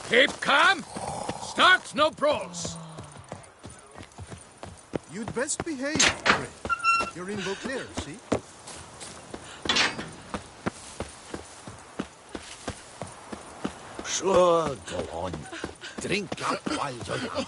Keep calm. Start no brawls. You'd best behave, Fred. You're in Beauclair, see? Sure, go on. Drink up while you're young.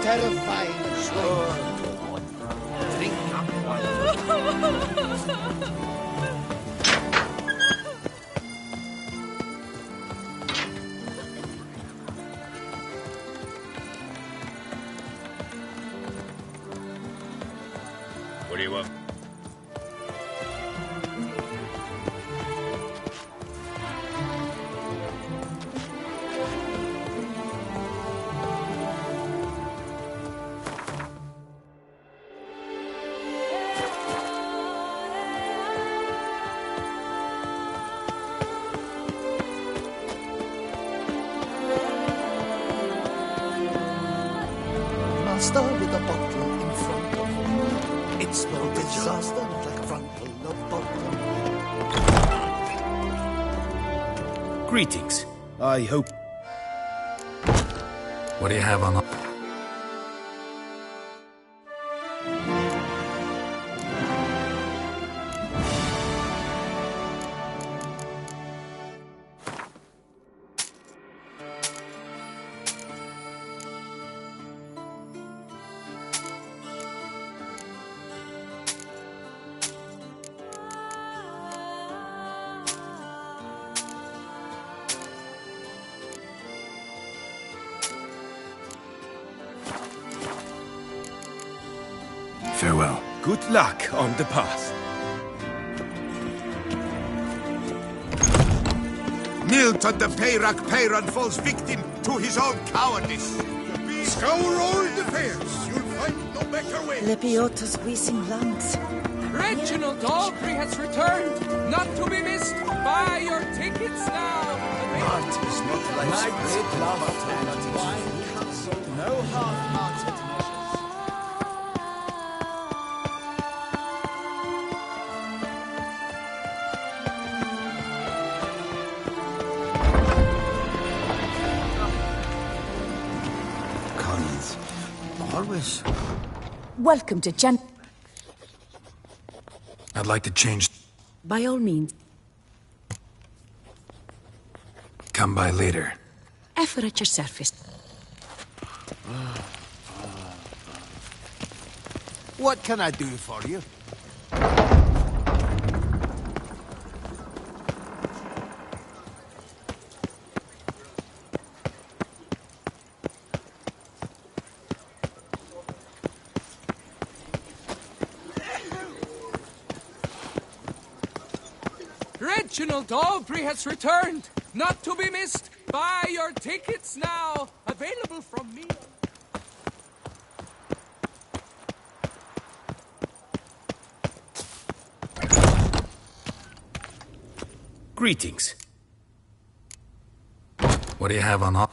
Terrifying and slow. Drink up while you're What do you want? Master with a bottle in front of him. It's no disaster like a frontal of bottle. Greetings. I hope... What do you have on... Farewell. Good luck on the path. Milton the Peyrac Peyron falls victim to his own cowardice. Scour all the fairs, you'll find no better way. Lepiotus wheezing lungs. Reginald Aubrey has returned, not to be missed. Buy your tickets now. Art is not life's great love and wine counsel, no half-hearted measures. Collins. Always. Welcome to Jan... I'd like to change... By all means. Come by later. Ever at your service. What can I do for you? Reginald Aubrey has returned, not to be missed. Buy your tickets now. Available from me. Greetings. What do you have on...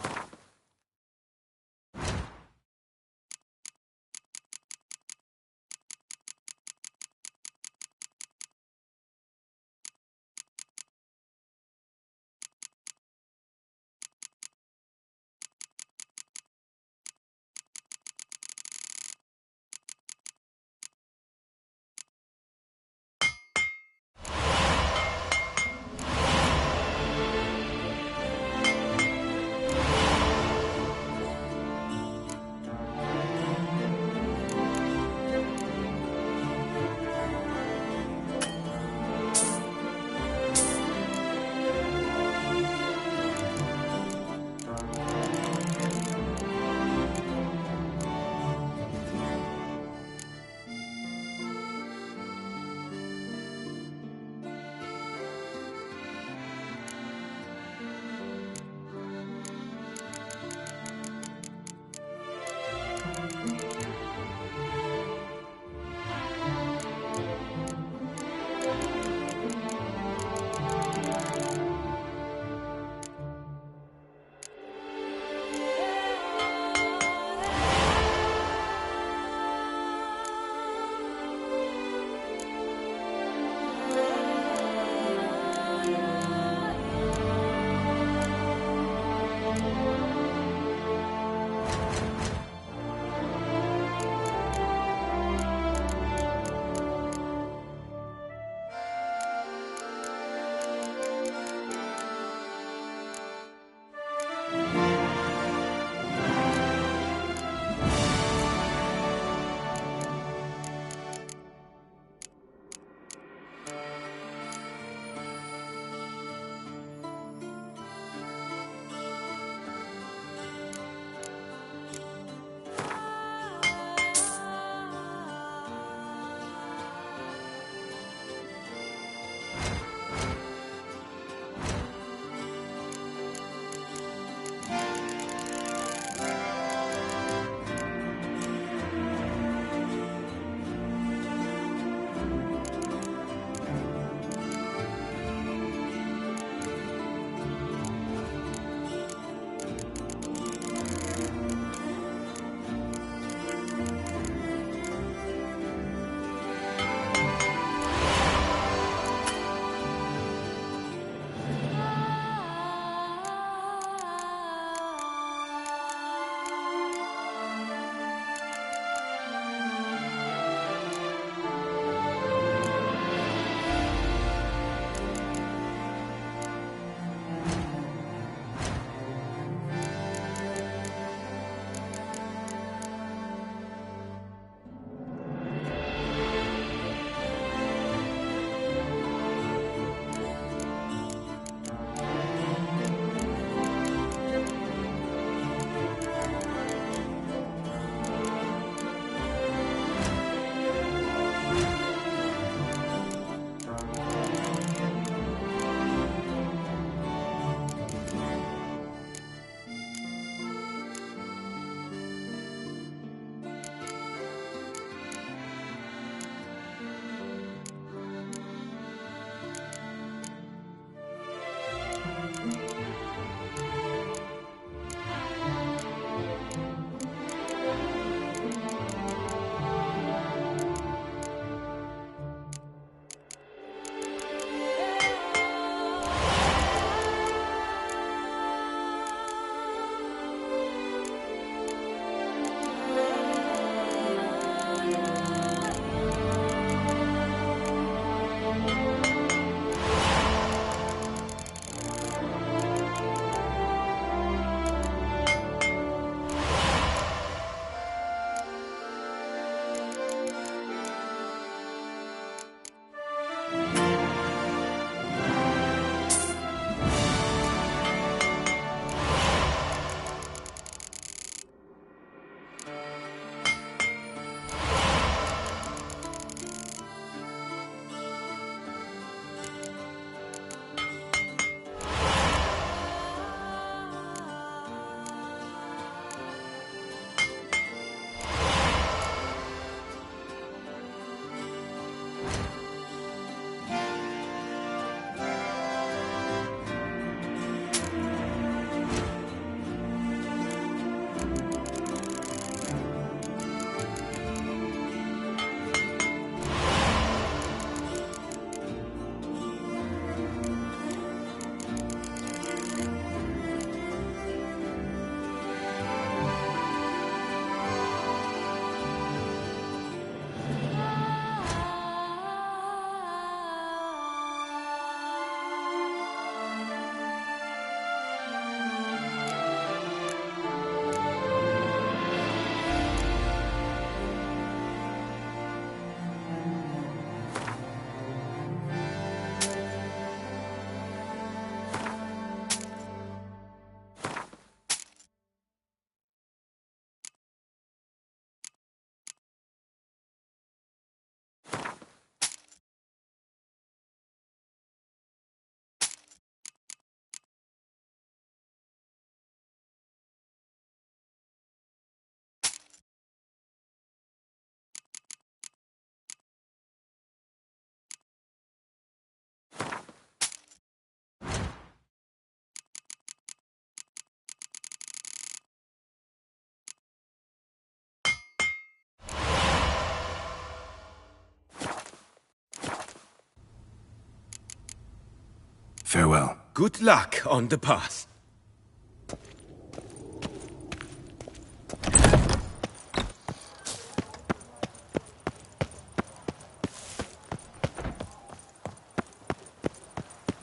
Farewell. Good luck on the path.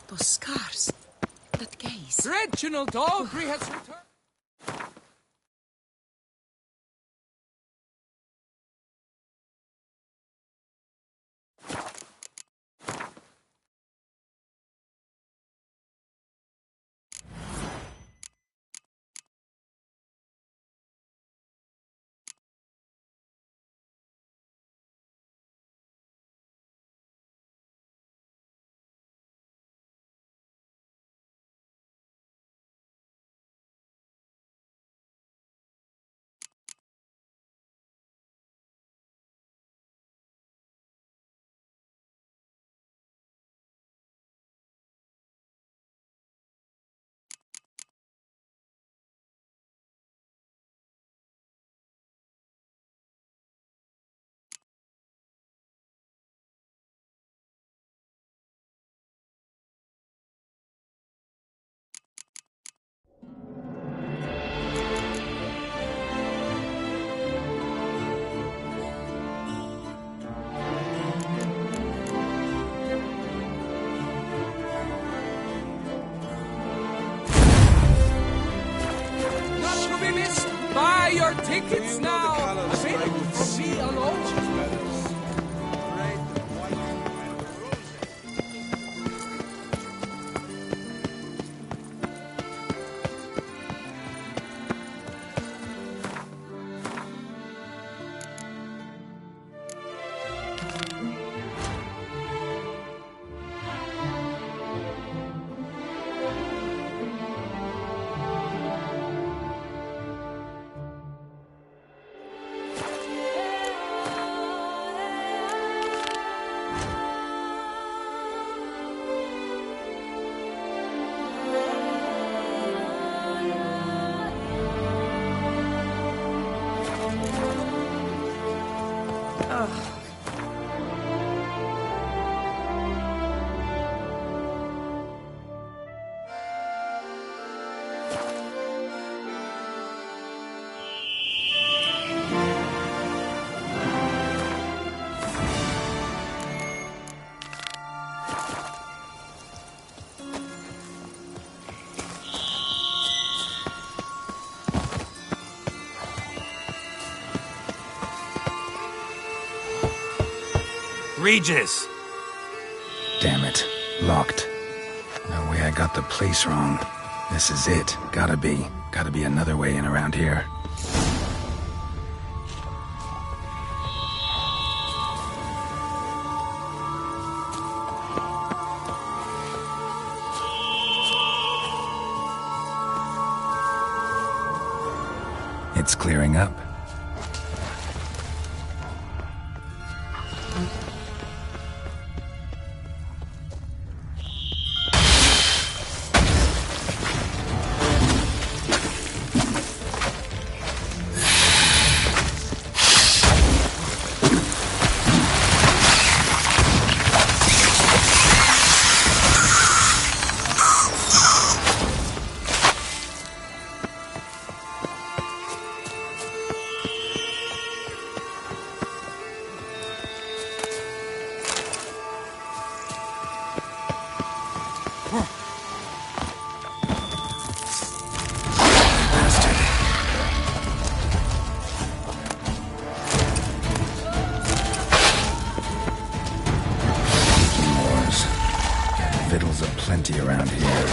Those scars. That gaze. Reginald Aubrey has returned. Buy your tickets now! Available from me alone! Regis! Damn it. Locked. No way I got the place wrong. This is it. Gotta be. Gotta be another way in around here. It's clearing up. Fiddles aplenty around here.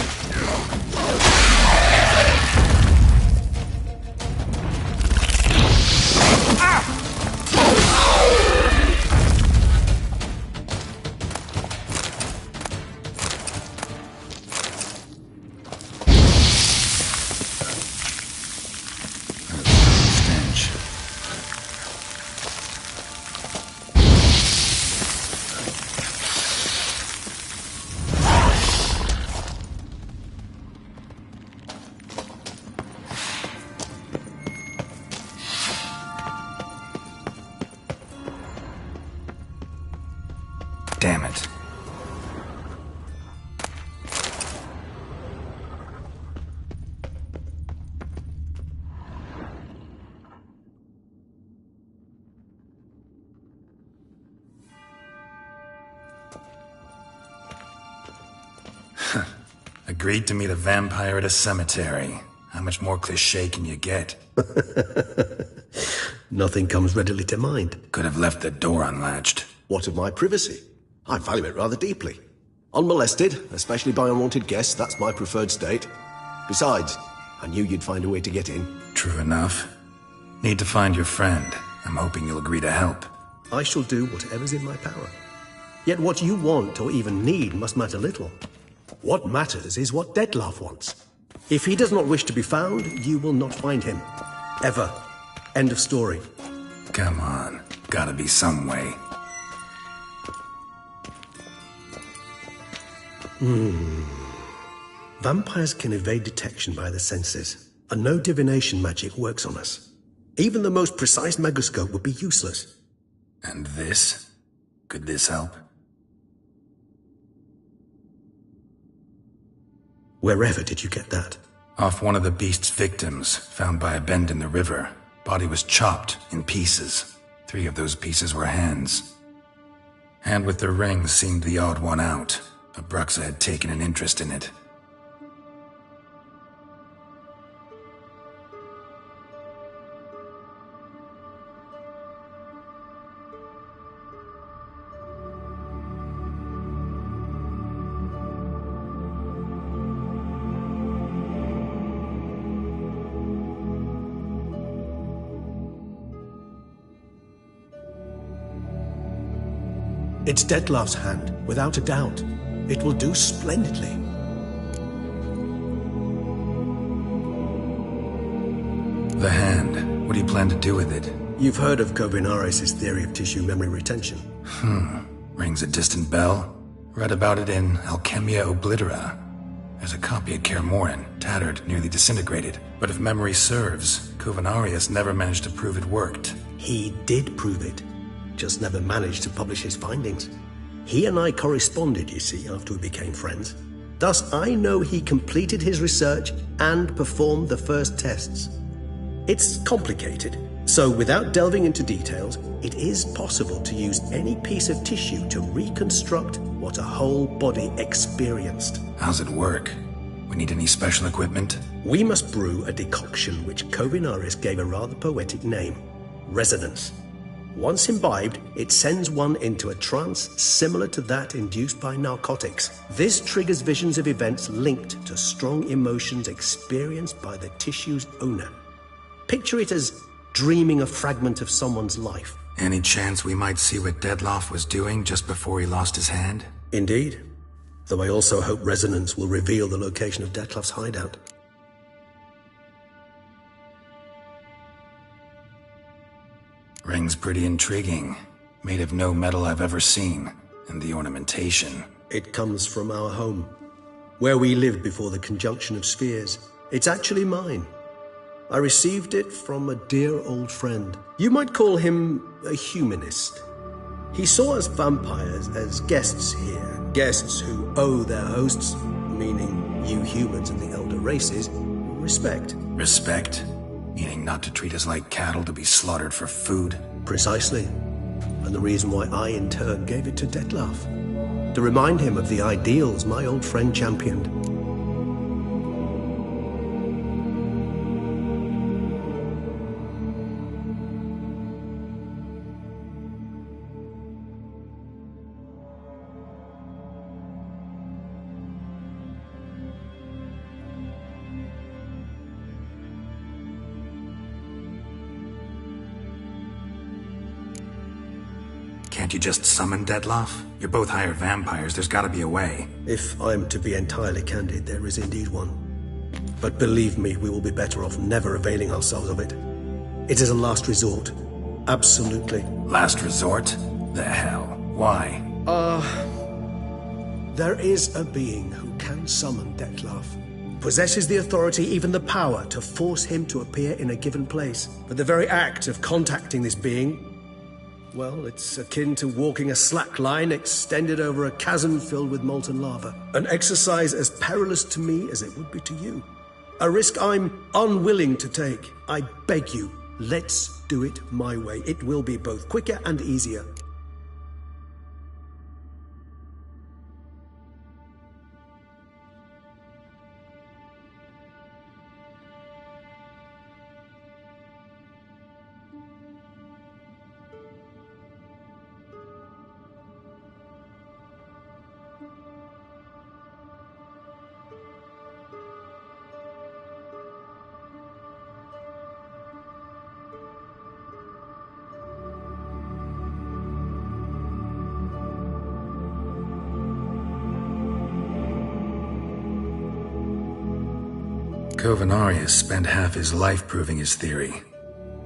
Damn it. Agreed to meet a vampire at a cemetery. How much more cliché can you get? Nothing comes readily to mind. Could have left the door unlatched. What of my privacy? I value it rather deeply. Unmolested, especially by unwanted guests, that's my preferred state. Besides, I knew you'd find a way to get in. True enough. Need to find your friend. I'm hoping you'll agree to help. I shall do whatever's in my power. Yet what you want or even need must matter little. What matters is what Dettlaff wants. If he does not wish to be found, you will not find him. Ever. End of story. Come on. Gotta be some way. Vampires can evade detection by the senses, and no divination magic works on us. Even the most precise megoscope would be useless. And this? Could this help? Wherever did you get that? Off one of the beast's victims, found by a bend in the river. Body was chopped in pieces. 3 of those pieces were hands. Hand with the ring seemed the odd one out. Abruxa had taken an interest in it. It's Dettlaff's hand, without a doubt. It will do splendidly. The hand. What do you plan to do with it? You've heard of Kovinaris' theory of tissue memory retention. Rings a distant bell. Read about it in Alchemia Oblitera. There's a copy at Kaer Morhen, tattered, nearly disintegrated. But if memory serves, Kovinaris never managed to prove it worked. He did prove it, just never managed to publish his findings. He and I corresponded, you see, after we became friends. Thus, I know he completed his research and performed the first tests. It's complicated, so without delving into details, it is possible to use any piece of tissue to reconstruct what a whole body experienced. How's it work? We need any special equipment? We must brew a decoction which Kovinaris gave a rather poetic name: resonance. Once imbibed, it sends one into a trance similar to that induced by narcotics. This triggers visions of events linked to strong emotions experienced by the tissue's owner. Picture it as dreaming a fragment of someone's life. Any chance we might see what Dettlaff was doing just before he lost his hand? Indeed. Though I also hope resonance will reveal the location of Dettlaff's hideout. Ring's pretty intriguing. Made of no metal I've ever seen. And the ornamentation. It comes from our home, where we lived before the conjunction of spheres. It's actually mine. I received it from a dear old friend. You might call him a humanist. He saw us vampires as guests here. Guests who owe their hosts, meaning you humans and the elder races, respect. Respect? Meaning not to treat us like cattle to be slaughtered for food? Precisely. And the reason why I, in turn, gave it to Dettlaff. To remind him of the ideals my old friend championed. Can't you just summon Dettlaff? You're both hired vampires, there's gotta be a way. If I'm to be entirely candid, there is indeed one. But believe me, we will be better off never availing ourselves of it. It is a last resort. Absolutely. Last resort? The hell? Why? There is a being who can summon Dettlaff. Possesses the authority, even the power, to force him to appear in a given place. But the very act of contacting this being, well, it's akin to walking a slack line extended over a chasm filled with molten lava. An exercise as perilous to me as it would be to you. A risk I'm unwilling to take. I beg you, let's do it my way. It will be both quicker and easier. Covenarius spent half his life proving his theory.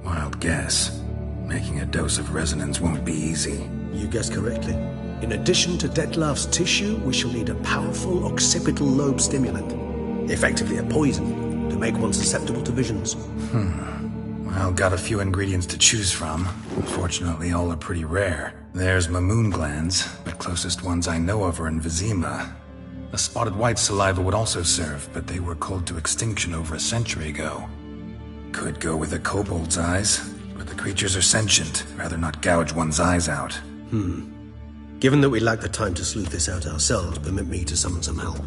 Wild guess. Making a dose of resonance won't be easy. You guessed correctly. In addition to Dettlaff's tissue, we shall need a powerful occipital lobe stimulant. Effectively a poison, to make one susceptible to visions. Well, got a few ingredients to choose from. Unfortunately, all are pretty rare. There's Mamoon glands, but closest ones I know of are in Vizima. A spotted white saliva would also serve, but they were culled to extinction over a century ago. Could go with a kobold's eyes, but the creatures are sentient. Rather not gouge one's eyes out. Given that we lack the time to sleuth this out ourselves, permit me to summon some help.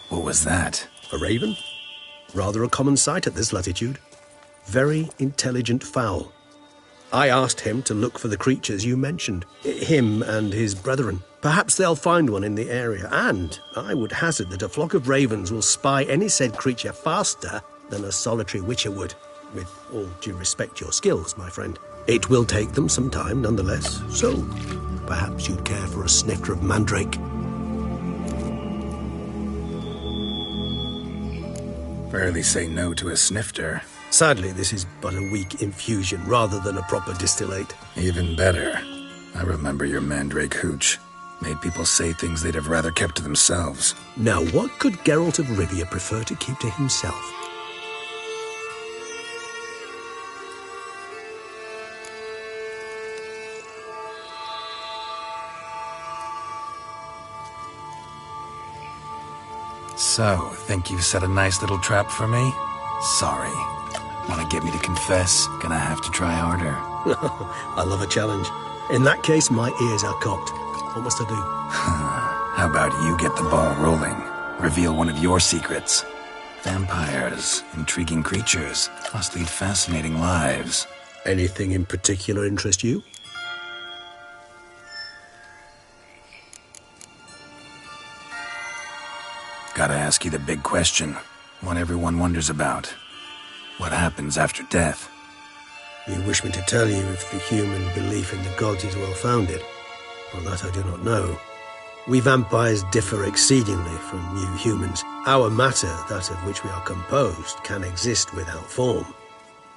What was that? A raven? Rather a common sight at this latitude. Very intelligent fowl. I asked him to look for the creatures you mentioned. Him and his brethren. Perhaps they'll find one in the area, and I would hazard that a flock of ravens will spy any said creature faster than a solitary witcher would. With all due respect to your skills, my friend. It will take them some time, nonetheless, so perhaps you'd care for a snifter of mandrake. Rarely say no to a snifter. Sadly, this is but a weak infusion rather than a proper distillate. Even better. I remember your mandrake hooch. Made people say things they'd have rather kept to themselves. Now, what could Geralt of Rivia prefer to keep to himself? So, think you've set a nice little trap for me? Sorry. Want to get me to confess? Gonna have to try harder. I love a challenge. In that case, my ears are cocked. What must I do? How about you get the ball rolling? Reveal one of your secrets. Vampires, intriguing creatures, must lead fascinating lives. Anything in particular interest you? Gotta ask you the big question. One everyone wonders about. What happens after death? You wish me to tell you if the human belief in the gods is well founded? Well, that I do not know. We vampires differ exceedingly from you humans. Our matter, that of which we are composed, can exist without form.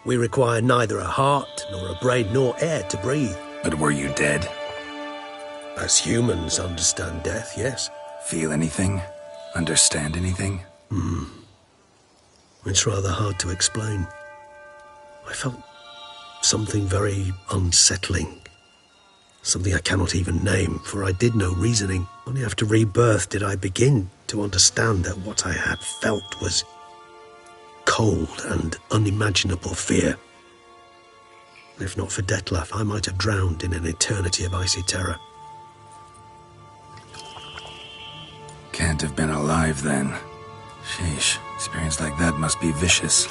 We require neither a heart, nor a brain, nor air to breathe. But were you dead? As humans understand death, yes. Feel anything? Understand anything? It's rather hard to explain. I felt something very unsettling. Something I cannot even name, for I did no reasoning. Only after rebirth did I begin to understand that what I had felt was cold and unimaginable fear. If not for Dettlaff, I might have drowned in an eternity of icy terror. Can't have been alive then. Sheesh, experience like that must be vicious.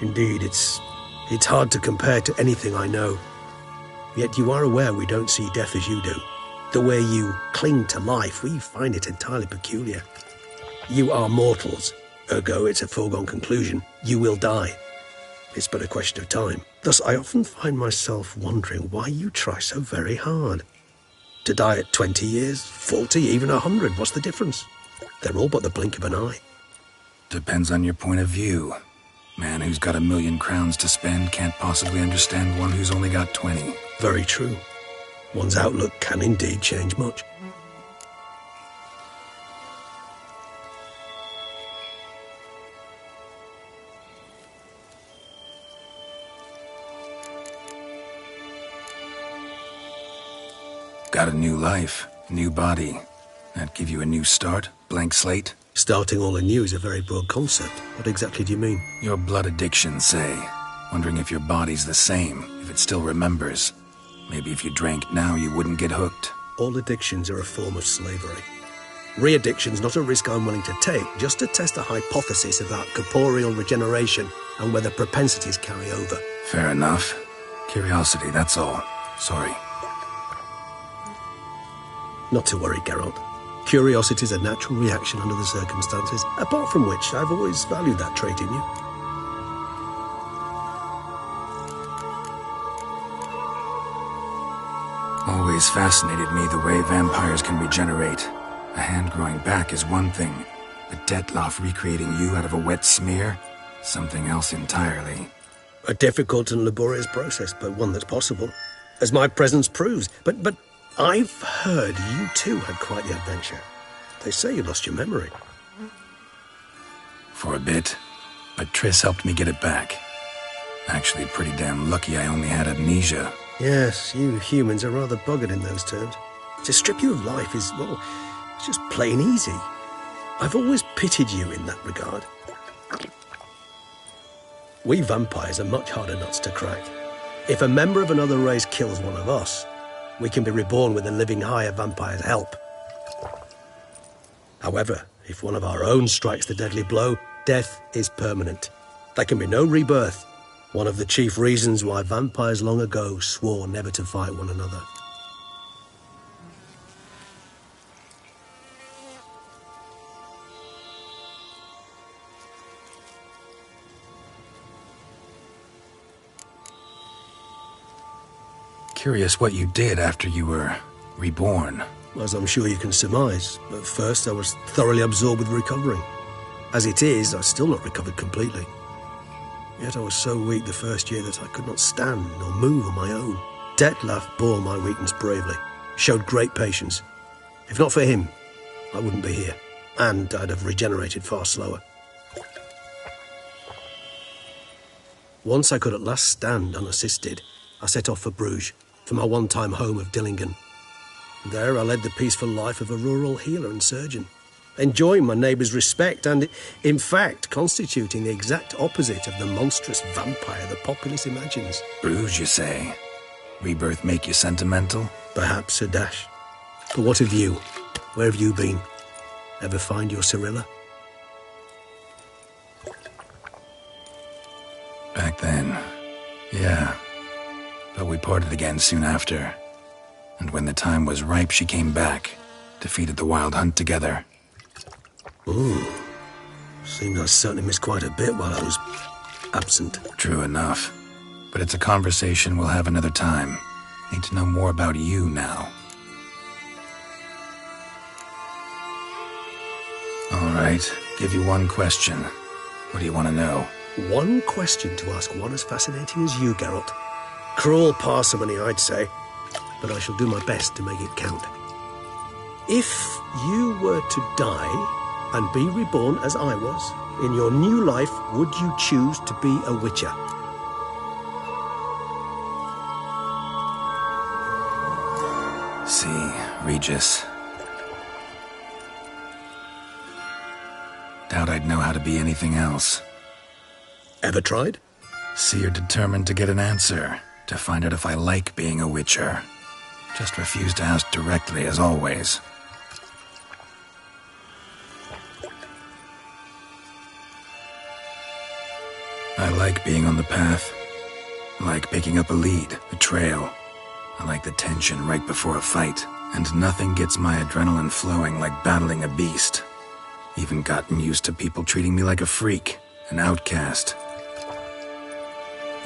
Indeed, it's hard to compare to anything I know. Yet you are aware we don't see death as you do. The way you cling to life, we find it entirely peculiar. You are mortals, ergo it's a foregone conclusion. You will die. It's but a question of time. Thus, I often find myself wondering why you try so very hard. To die at 20 years, 40, even 100, what's the difference? They're all but the blink of an eye. Depends on your point of view. Man who's got 1,000,000 crowns to spend can't possibly understand one who's only got 20. Very true. One's outlook can indeed change much. Got a new life, new body. That give you a new start, blank slate? Starting all anew is a very broad concept. What exactly do you mean? Your blood addiction, say. Wondering if your body's the same, if it still remembers. Maybe if you drank now, you wouldn't get hooked. All addictions are a form of slavery. Re-addiction's not a risk I'm willing to take, just to test a hypothesis about corporeal regeneration and whether propensities carry over. Fair enough. Curiosity, that's all. Sorry. Not to worry, Geralt. Curiosity is a natural reaction under the circumstances, apart from which I've always valued that trait in you. Always fascinated me the way vampires can regenerate. A hand growing back is one thing, but Dettlaff recreating you out of a wet smear? Something else entirely. A difficult and laborious process, but one that's possible, as my presence proves. But I've heard you too had quite the adventure. They say you lost your memory. For a bit, but Triss helped me get it back. Actually, pretty damn lucky I only had amnesia. Yes, you humans are rather buggered in those terms. To strip you of life is, well, it's just plain easy. I've always pitied you in that regard. We vampires are much harder nuts to crack. If a member of another race kills one of us, we can be reborn with a living higher vampire's help. However, if one of our own strikes the deadly blow, death is permanent. There can be no rebirth. One of the chief reasons why vampires long ago swore never to fight one another. Curious what you did after you were reborn. As I'm sure you can surmise, at first I was thoroughly absorbed with recovering. As it is, I've still not recovered completely. Yet I was so weak the first year that I could not stand or move on my own. Dettlaff bore my weakness bravely, showed great patience. If not for him, I wouldn't be here, and I'd have regenerated far slower. Once I could at last stand unassisted, I set off for Bruges, for my one-time home of Dillingen. There I led the peaceful life of a rural healer and surgeon, enjoying my neighbours' respect and, in fact, constituting the exact opposite of the monstrous vampire the populace imagines. Bruges, you say? Rebirth make you sentimental? Perhaps a dash. But what of you? Where have you been? Ever find your Cirilla? Back then, yeah. But we parted again soon after. And when the time was ripe, she came back, defeated the Wild Hunt together. Ooh. Seems I certainly missed quite a bit while I was absent. True enough. But it's a conversation we'll have another time. Need to know more about you now. All right, give you one question. What do you want to know? One question to ask one as fascinating as you, Geralt. Cruel parsimony, I'd say, but I shall do my best to make it count. If you were to die and be reborn as I was, in your new life, would you choose to be a Witcher? See, Regis. Doubt I'd know how to be anything else. Ever tried? See, you're determined to get an answer, to find out if I like being a Witcher. Just refuse to ask directly, as always. I like being on the path. I like picking up a lead, a trail. I like the tension right before a fight. And nothing gets my adrenaline flowing like battling a beast. Even gotten used to people treating me like a freak, an outcast.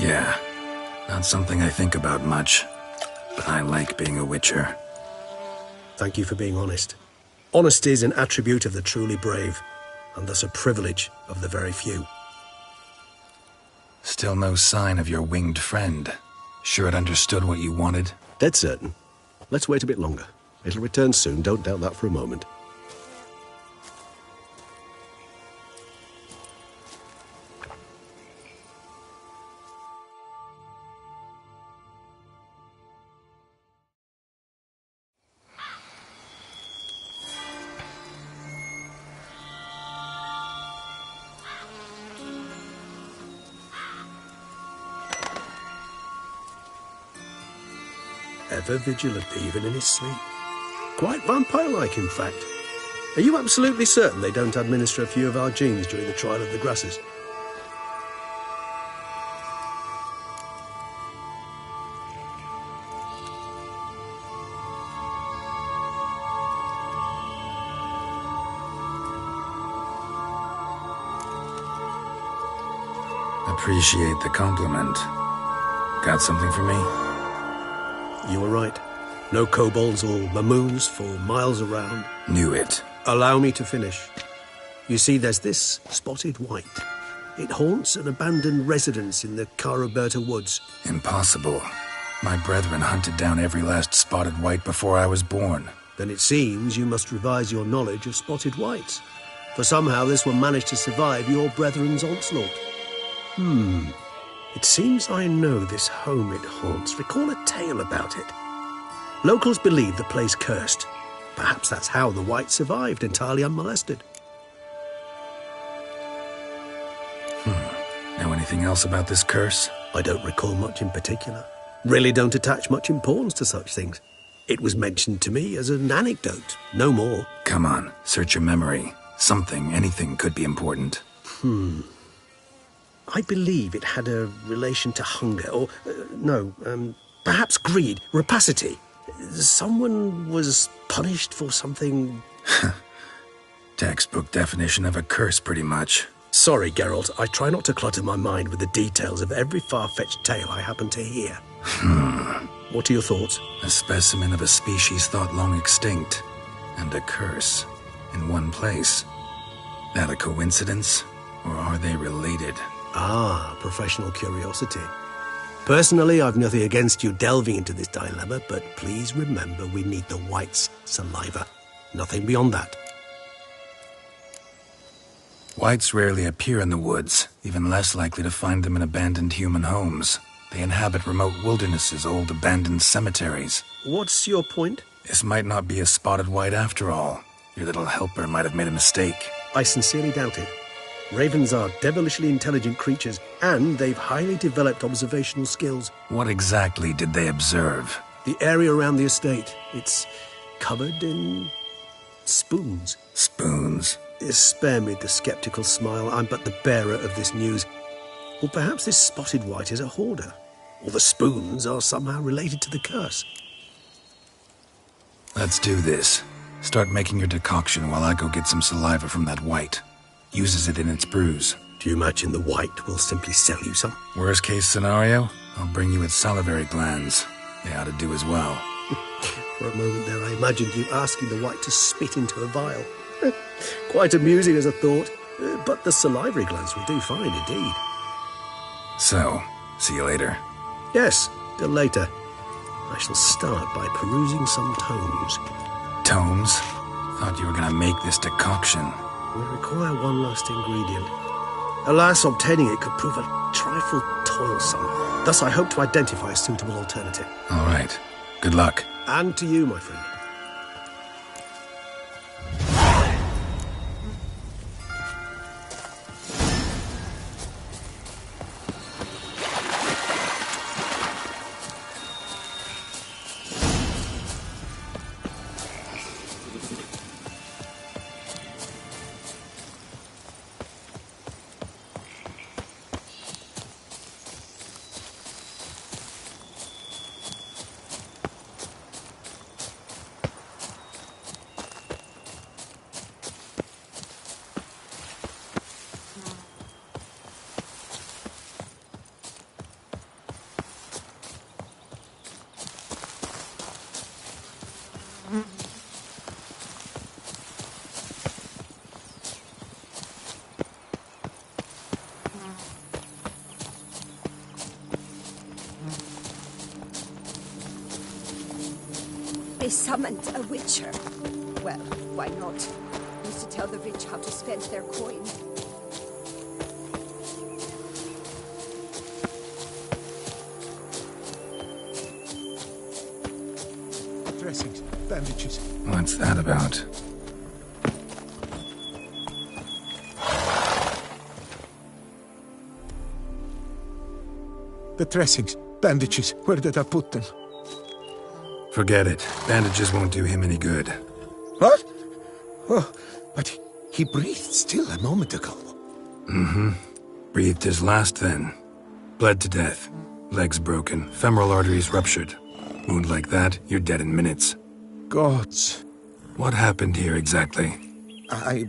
Yeah, not something I think about much, but I like being a Witcher. Thank you for being honest. Honesty is an attribute of the truly brave, and thus a privilege of the very few. Still no sign of your winged friend. Sure it understood what you wanted? Dead certain. Let's wait a bit longer. It'll return soon, don't doubt that for a moment. ever vigilant, even in his sleep. Quite vampire-like, in fact. Are you absolutely certain they don't administer a few of our genes during the trial of the grasses? Appreciate the compliment. Got something for me? You were right. No kobolds or mamoons for miles around. Knew it. Allow me to finish. You see, there's this spotted white. It haunts an abandoned residence in the Caraberta woods. Impossible. My brethren hunted down every last spotted white before I was born. Then it seems you must revise your knowledge of spotted whites. For somehow this one managed to survive your brethren's onslaught. It seems I know this home it haunts. Recall a tale about it. Locals believe the place cursed. Perhaps that's how the white survived entirely unmolested. Know anything else about this curse? I don't recall much in particular. Really don't attach much importance to such things. It was mentioned to me as an anecdote, no more. Come on, search your memory. Something, anything could be important. I believe it had a relation to hunger, or, perhaps greed, rapacity. Someone was punished for something... Textbook definition of a curse, pretty much. Sorry, Geralt, I try not to clutter my mind with the details of every far-fetched tale I happen to hear. What are your thoughts? A specimen of a species thought long extinct, and a curse, in one place. That a coincidence, or are they related? Ah, professional curiosity. Personally, I've nothing against you delving into this dilemma, but please remember we need the white's saliva. Nothing beyond that. Whites rarely appear in the woods, even less likely to find them in abandoned human homes. They inhabit remote wildernesses, old abandoned cemeteries. What's your point? This might not be a spotted white after all. Your little helper might have made a mistake. I sincerely doubt it. Ravens are devilishly intelligent creatures, and they've highly developed observational skills. What exactly did they observe? The area around the estate, it's covered in spoons. Spoons? Spare me the skeptical smile. I'm but the bearer of this news. Or perhaps this spotted white is a hoarder. Or the spoons are somehow related to the curse. Let's do this. Start making your decoction while I go get some saliva from that white. Uses it in its brews. Do you imagine the white will simply sell you some? Worst case scenario, I'll bring you its salivary glands. They ought to do as well. For a moment there, I imagined you asking the white to spit into a vial. Quite amusing as a thought, but the salivary glands will do fine indeed. So, see you later. Yes, till later. I shall start by perusing some tomes. Tomes? Thought you were gonna make this decoction. We require one last ingredient. Alas, obtaining it could prove a trifle toilsome. Thus, I hope to identify a suitable alternative. All right. Good luck. And to you, my friend. They summoned a witcher. Well, why not? Used to tell the rich how to spend their coin. Dressings, bandages. What's that about? The dressings, bandages. Where did I put them? Forget it. Bandages won't do him any good. What? Oh, but he breathed still a moment ago. Breathed his last then. Bled to death. Legs broken. Femoral arteries ruptured. Wound like that, you're dead in minutes. Gods. What happened here exactly? I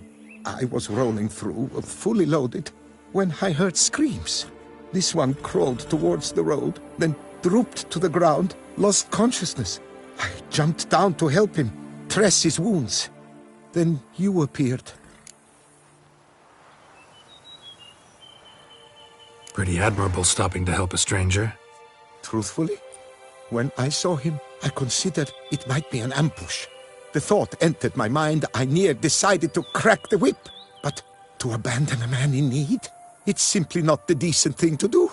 was rolling through, fully loaded, when I heard screams. This one crawled towards the road, then drooped to the ground, lost consciousness. I jumped down to help him, dress his wounds. Then you appeared. Pretty admirable stopping to help a stranger. Truthfully, when I saw him, I considered it might be an ambush. The thought entered my mind, I near decided to crack the whip. But to abandon a man in need? It's simply not the decent thing to do.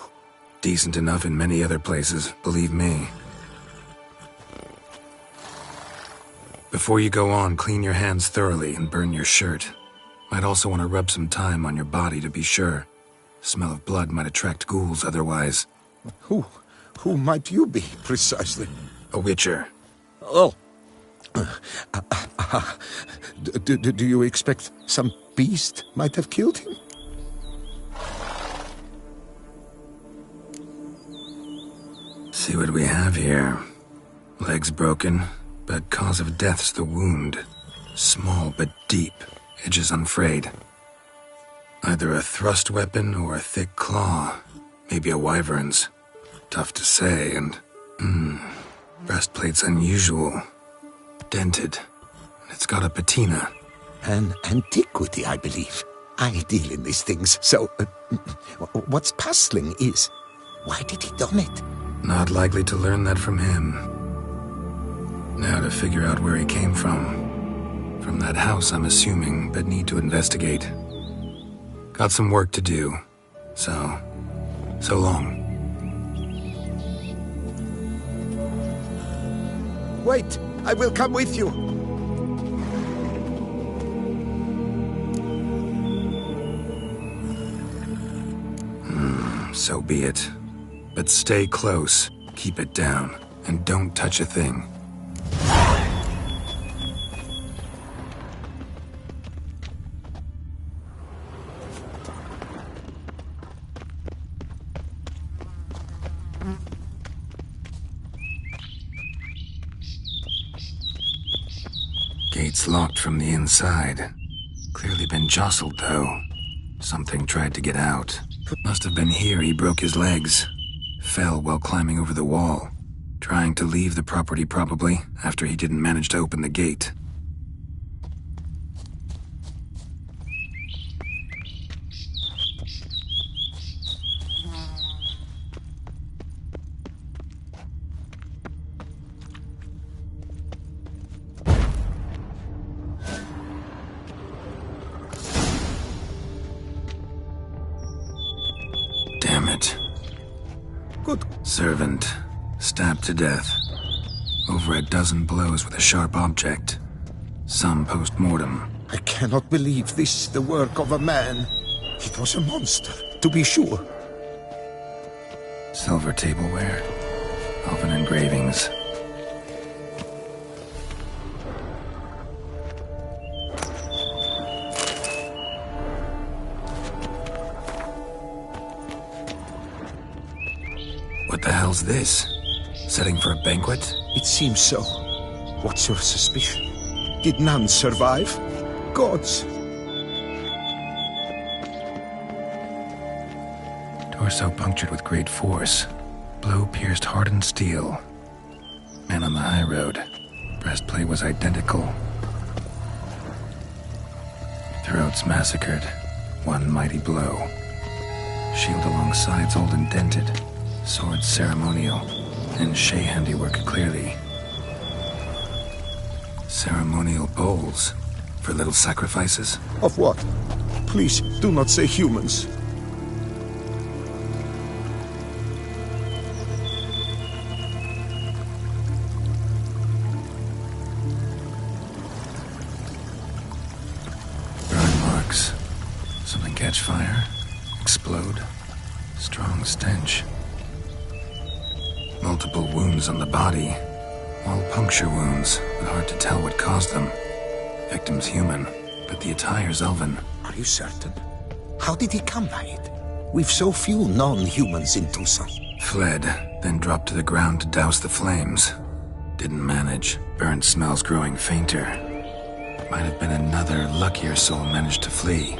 Decent enough in many other places, believe me. Before you go on, clean your hands thoroughly and burn your shirt. Might also want to rub some thyme on your body to be sure. Smell of blood might attract ghouls otherwise. Who might you be, precisely? A witcher. Oh. Do you expect some beast might have killed him? See what we have here. Legs broken, but cause of death's the wound. Small but deep, edges unfrayed. Either a thrust weapon or a thick claw. Maybe a wyvern's. Tough to say, and... breastplate's unusual. Dented. It's got a patina. An antiquity, I believe. I deal in these things, so... what's puzzling is... why did he done it? Not likely to learn that from him. Now to figure out where he came from. From that house, I'm assuming, but need to investigate. Got some work to do. So long. Wait, I will come with you. So be it. But stay close, keep it down, and don't touch a thing. Gate's locked from the inside. Clearly been jostled, though. Something tried to get out. Must have been here he broke his legs. Fell while climbing over the wall. Trying to leave the property, probably, after he didn't manage to open the gate. Damn it. Good. Servant, stabbed to death. Over a dozen blows with a sharp object. Some post-mortem. I cannot believe this the work of a man. It was a monster, to be sure. Silver tableware. Elven engravings. What the hell's this? Setting for a banquet? It seems so. What's your suspicion? Did none survive? Gods! Torso punctured with great force. Blow pierced hardened steel. Man on the high road. Breastplate was identical. Throats massacred. One mighty blow. Shield along sides old and dented. Sword ceremonial. And Shay handiwork clearly. Ceremonial bowls. For little sacrifices? Of what? Please, do not say humans. Burn marks. Something catch fire. Explode. Strong stench. Multiple wounds on the body. All puncture wounds, but hard to tell what caused them. Victim's human, but the attire's elven. Are you certain? How did he come by it? We've so few non-humans in Tucson. Fled, then dropped to the ground to douse the flames. Didn't manage. Burnt smells growing fainter. Might have been another luckier soul managed to flee.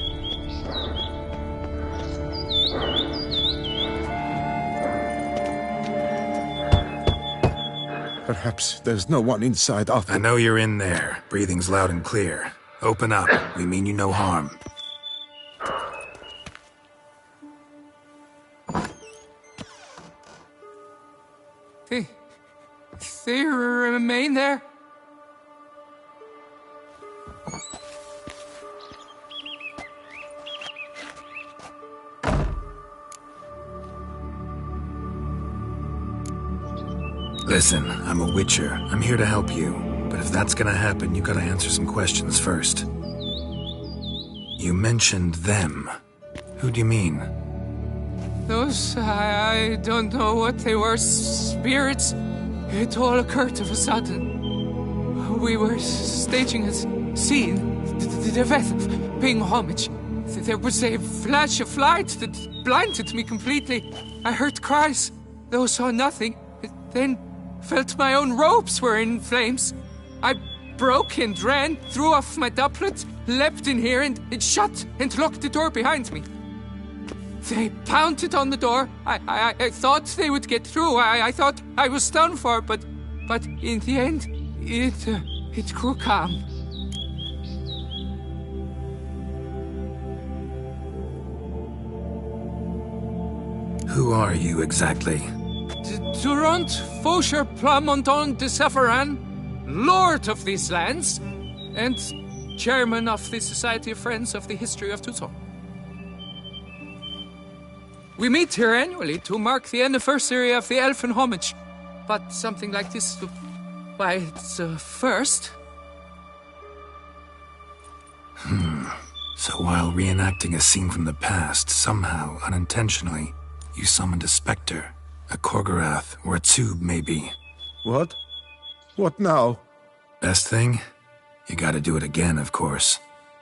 Perhaps there's no one inside after... I know you're in there. Breathing's loud and clear. Open up. We mean you no harm. They remain there? Listen, I'm a witcher. I'm here to help you. But if that's gonna happen, you gotta answer some questions first. You mentioned them. Who do you mean? Those, I don't know what they were. Spirits. It all occurred of a sudden. We were staging a scene, the death of paying homage. There was a flash of light that blinded me completely. I heard cries, though saw nothing. Then felt my own robes were in flames. I broke and ran, threw off my doublet, leapt in here and it shut and locked the door behind me. They pounded on the door. I thought they would get through. I thought I was done for, but in the end, it grew calm. Who are you exactly? Durant Faucher Plamondon de Safaran, Lord of these lands, and Chairman of the Society of Friends of the History of Tucson. We meet here annually to mark the anniversary of the Elfin Homage. But something like this, why, it's a first. So while reenacting a scene from the past, somehow, unintentionally, you summoned a specter, a Korgorath, or a tube, maybe. What? What now? Best thing? You gotta do it again, of course.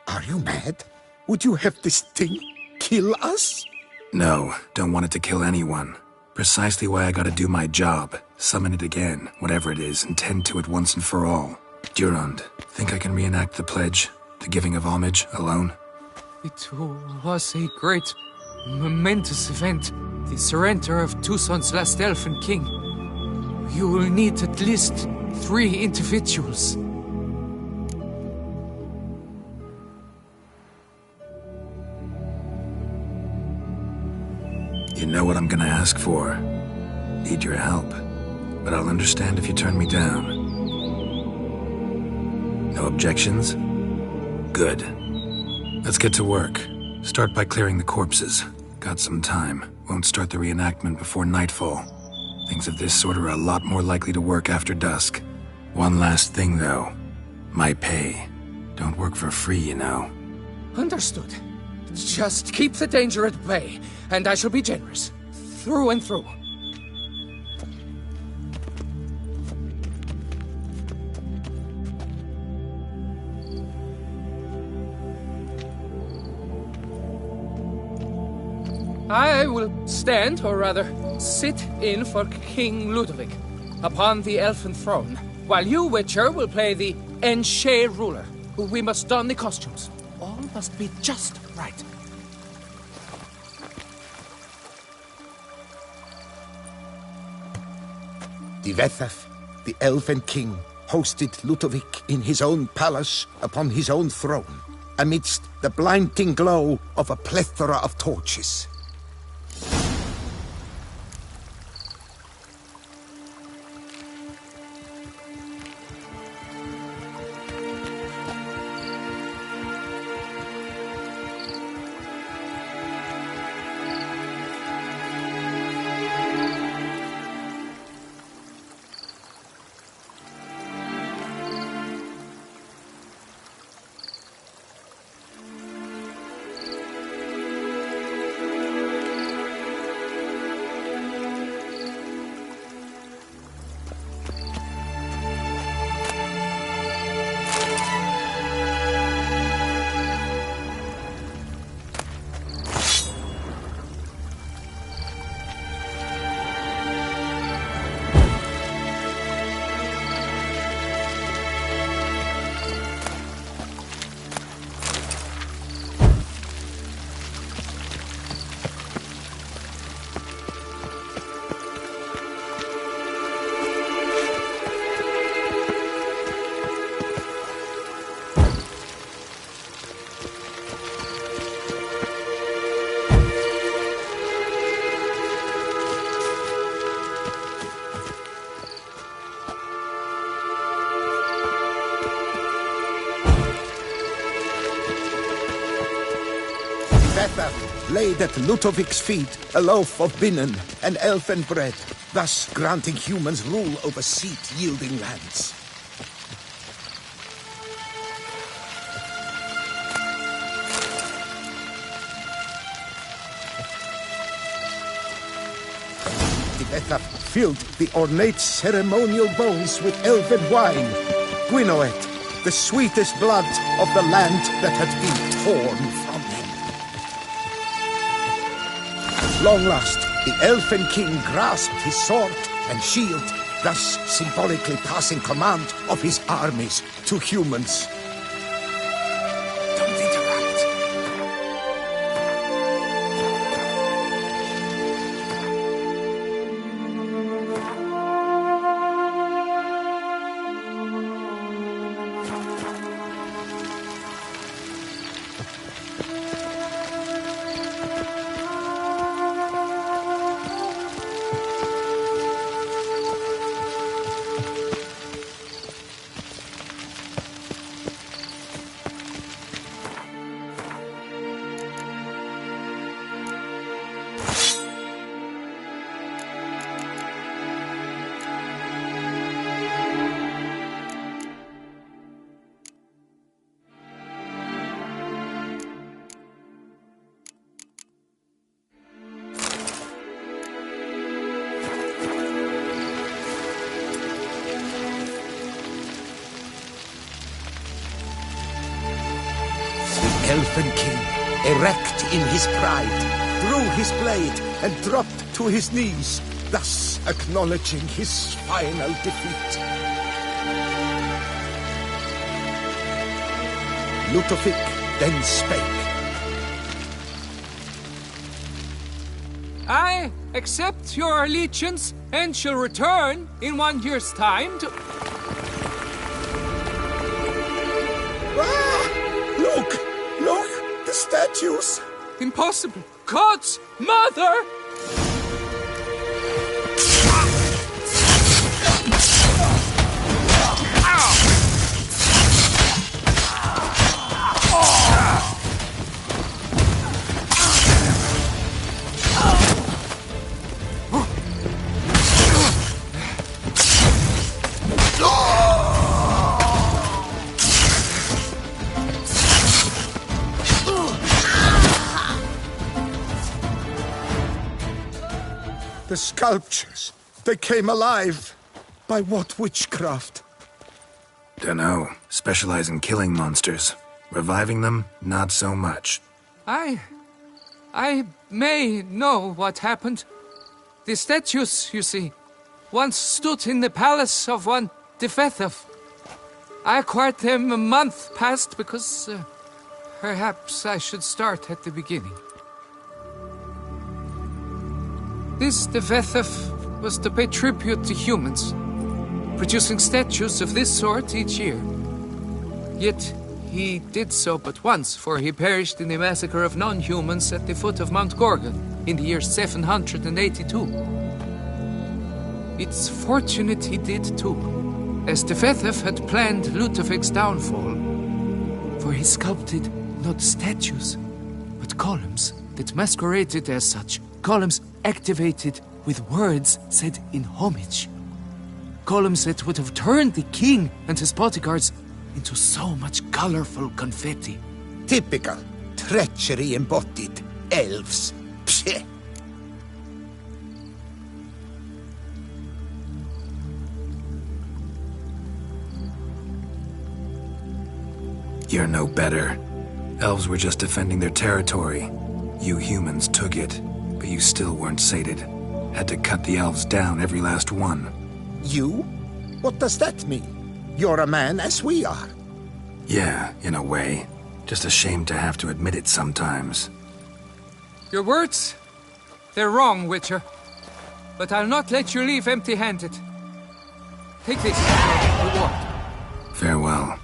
Are you mad? Would you have this thing kill us? No, don't want it to kill anyone. Precisely why I gotta do my job. Summon it again, whatever it is, and tend to it once and for all. Durand, think I can reenact the pledge, the giving of homage, alone? It was a great, momentous event. The surrender of Tucson's last elfin king. You will need at least 3 individuals. You know what I'm gonna ask for. Need your help. But I'll understand if you turn me down. No objections? Good. Let's get to work. Start by clearing the corpses. Got some time. Won't start the reenactment before nightfall. Things of this sort are a lot more likely to work after dusk. One last thing, though. My pay. Don't work for free, you know. Understood. Just keep the danger at bay, and I shall be generous. Through and through. I will stand, or rather, sit in for King Ludovic, upon the elfin throne, while you, Witcher, will play the Enche ruler. We must don the costumes. All must be just right. Divethef, the Elven King, hosted Ludovic in his own palace upon his own throne, amidst the blinding glow of a plethora of torches. Tibetha laid at Lutovic's feet a loaf of binnen and elfin bread, thus granting humans rule over seat-yielding lands. Tibetha filled the ornate ceremonial bowls with elven wine, Gwinoet, the sweetest blood of the land that had been torn from him. At long last, the elfin king grasped his sword and shield, thus symbolically passing command of his armies to humans. Don't interrupt. Elfin king, erect in his pride, drew his blade and dropped to his knees, thus acknowledging his final defeat. Lutovic then spake. I accept your allegiance and shall return in 1 year's time to... Look! Look! The statues! Impossible! God's mother! The sculptures, they came alive. By what witchcraft? Dunno. Specialize in killing monsters. Reviving them, not so much. I may know what happened. The statues, you see, once stood in the palace of one Tibetha. I acquired them a month past because perhaps I should start at the beginning. This Tibetha was to pay tribute to humans, producing statues of this sort each year. Yet he did so but once, for he perished in the massacre of non-humans at the foot of Mount Gorgon in the year 782. It's fortunate he did too, as Tibetha had planned Lutovic's downfall, for he sculpted not statues, but columns that masqueraded as such. Columns activated with words said in homage. Columns that would have turned the king and his bodyguards into so much colorful confetti. Typical. Treachery embodied. Elves. Psheh. You're no better. Elves were just defending their territory. You humans took it, but you still weren't sated. Had to cut the elves down, every last one. You? What does that mean? You're a man as we are. Yeah, in a way. Just ashamed to have to admit it sometimes. Your words, they're wrong, Witcher. But I'll not let you leave empty-handed. Take this as your reward. Farewell.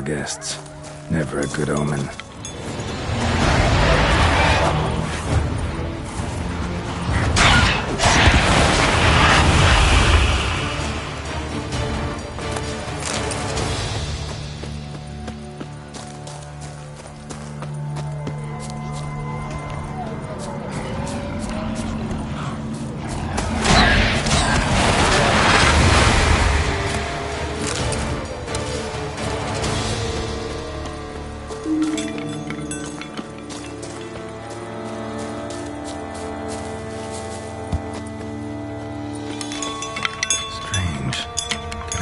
guests. Never a good omen.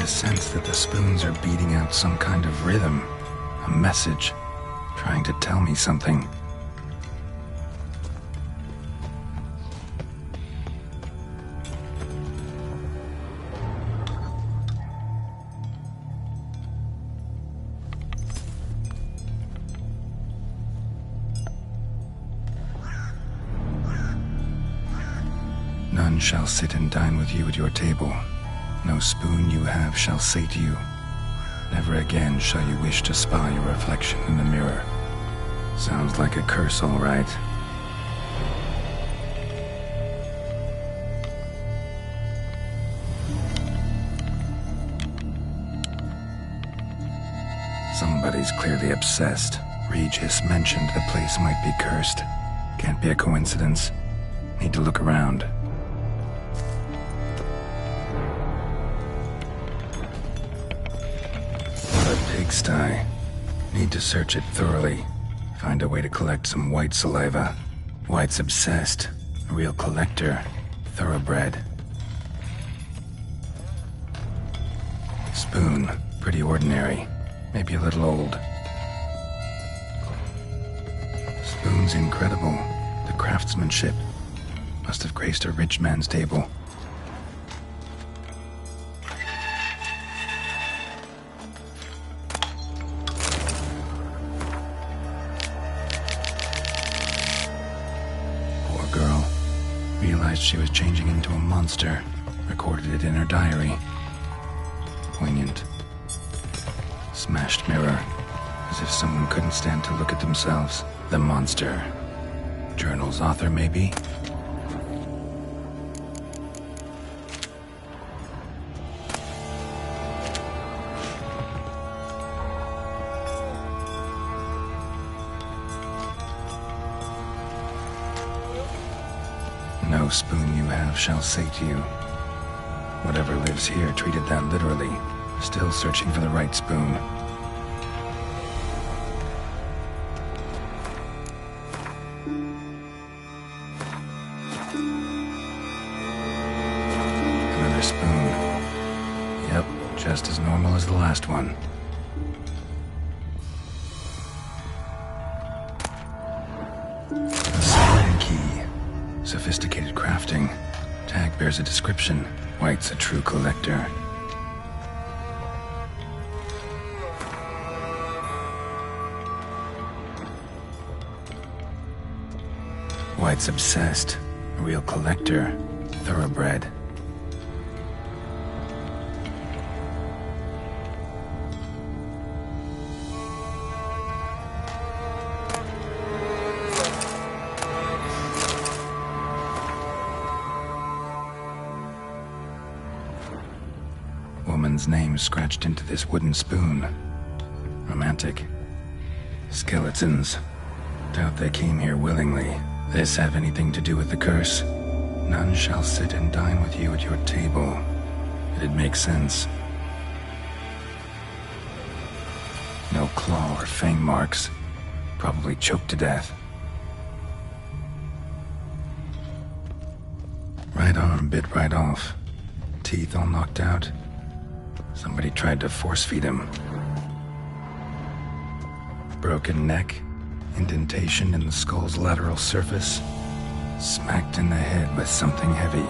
Sense that the spoons are beating out some kind of rhythm, a message, trying to tell me something. None shall sit and dine with you at your table. No spoon you have shall say to you, never again shall you wish to spy your reflection in the mirror. Sounds like a curse, all right. Somebody's clearly obsessed. Regis mentioned the place might be cursed. Can't be a coincidence. Need to look around. Pigsty. Need to search it thoroughly. Find a way to collect some white saliva. White's obsessed. A real collector. Thoroughbred. Spoon. Pretty ordinary. Maybe a little old. Spoon's incredible. The craftsmanship. Must have graced a rich man's table. Realized she was changing into a monster. Recorded it in her diary. Poignant. Smashed mirror. As if someone couldn't stand to look at themselves. The monster. Journal's author, maybe? No spoon you have shall say to you. Whatever lives here treated that literally. Still searching for the right spoon. Another spoon. Yep, just as normal as the last one. A sliding key. Sophisticated crafting. Tag bears a description. White's a true collector. White's obsessed. A real collector. Thoroughbred. Woman's name scratched into this wooden spoon. Romantic. Skeletons. Doubt they came here willingly. This have anything to do with the curse? None shall sit and dine with you at your table. It'd make sense. No claw or fang marks. Probably choked to death. Right arm bit right off. Teeth all knocked out. Somebody tried to force feed him. Broken neck. Indentation in the skull's lateral surface. Smacked in the head with something heavy.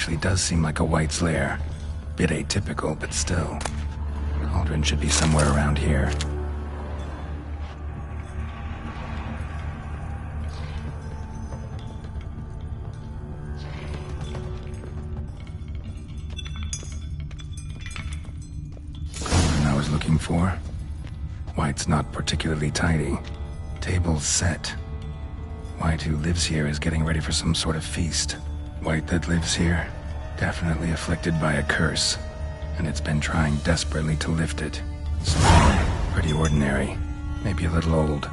actually does seem like a White's lair. Bit atypical, but still. Cauldron should be somewhere around here. Cauldron I was looking for. White's not particularly tidy. Table's set. White who lives here is getting ready for some sort of feast. White that lives here, definitely afflicted by a curse, and it's been trying desperately to lift it. Small, pretty ordinary, maybe a little old.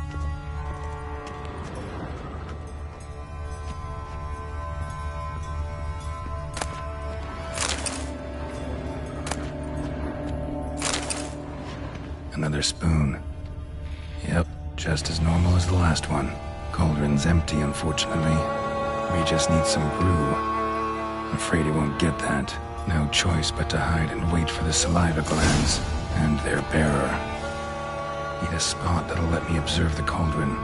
Another spoon. Yep, just as normal as the last one. Cauldron's empty, unfortunately. We just need some brew. I'm afraid he won't get that. No choice but to hide and wait for the saliva glands and their bearer. Need a spot that'll let me observe the cauldron.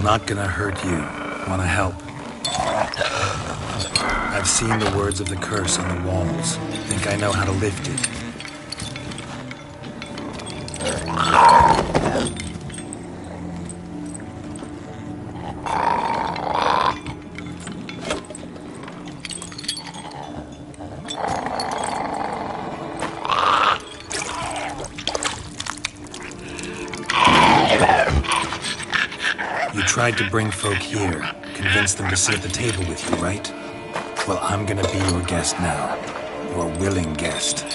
Not gonna hurt you. Wanna help? I've seen the words of the curse on the walls. Think I know how to lift it. Tried to bring folk here, convince them to sit at the table with you, right? Well, I'm gonna be your guest now. Your willing guest.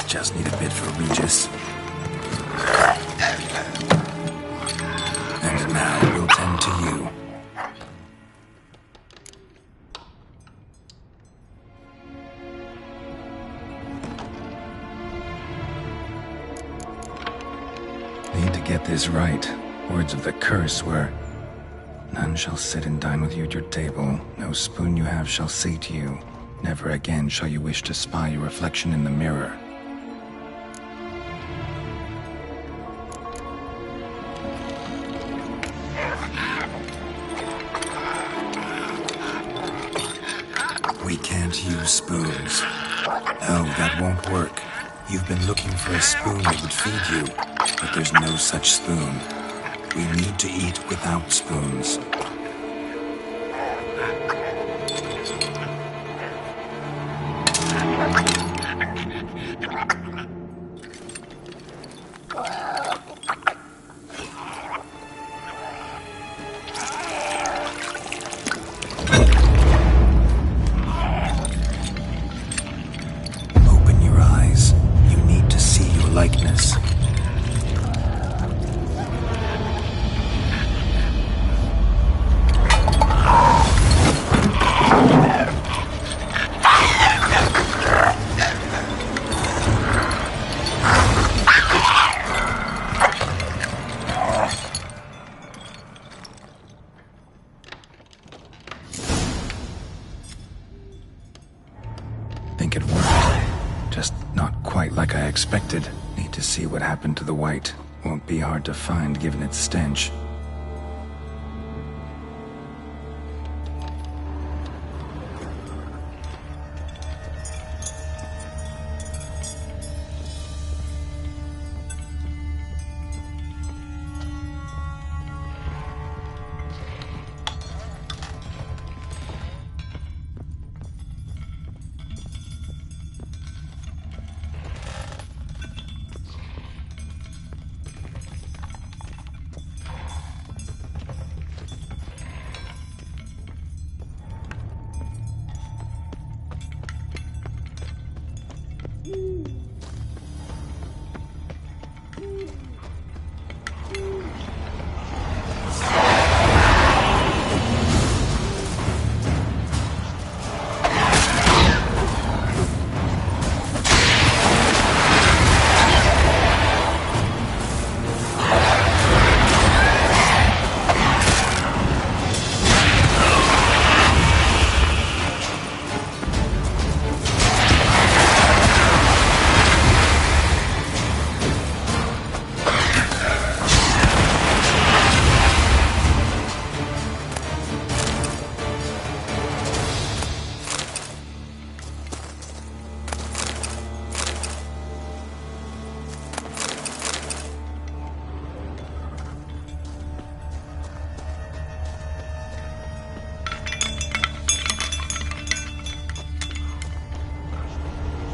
Just need a bit for Regis. And now we'll tend to you. Need to get this right. Words of the curse were, none shall sit and dine with you at your table. No spoon you have shall sate you. Never again shall you wish to spy your reflection in the mirror. We can't use spoons. No, that won't work. You've been looking for a spoon that would feed you, but there's no such spoon. We need to eat without spoons. Open your eyes. You need to see your likeness. think it worked. Just not quite like I expected. Need to see what happened to the white. Won't be hard to find given its stench.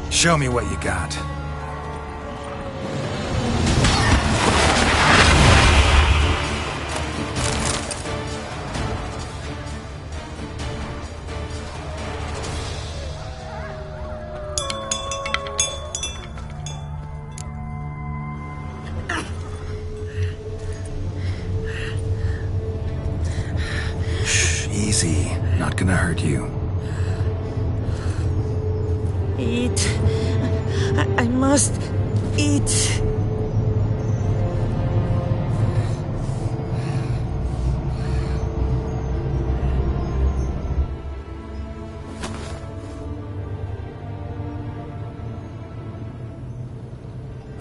Show me what you got. Shh, easy. Not gonna hurt you. Eat. I must eat.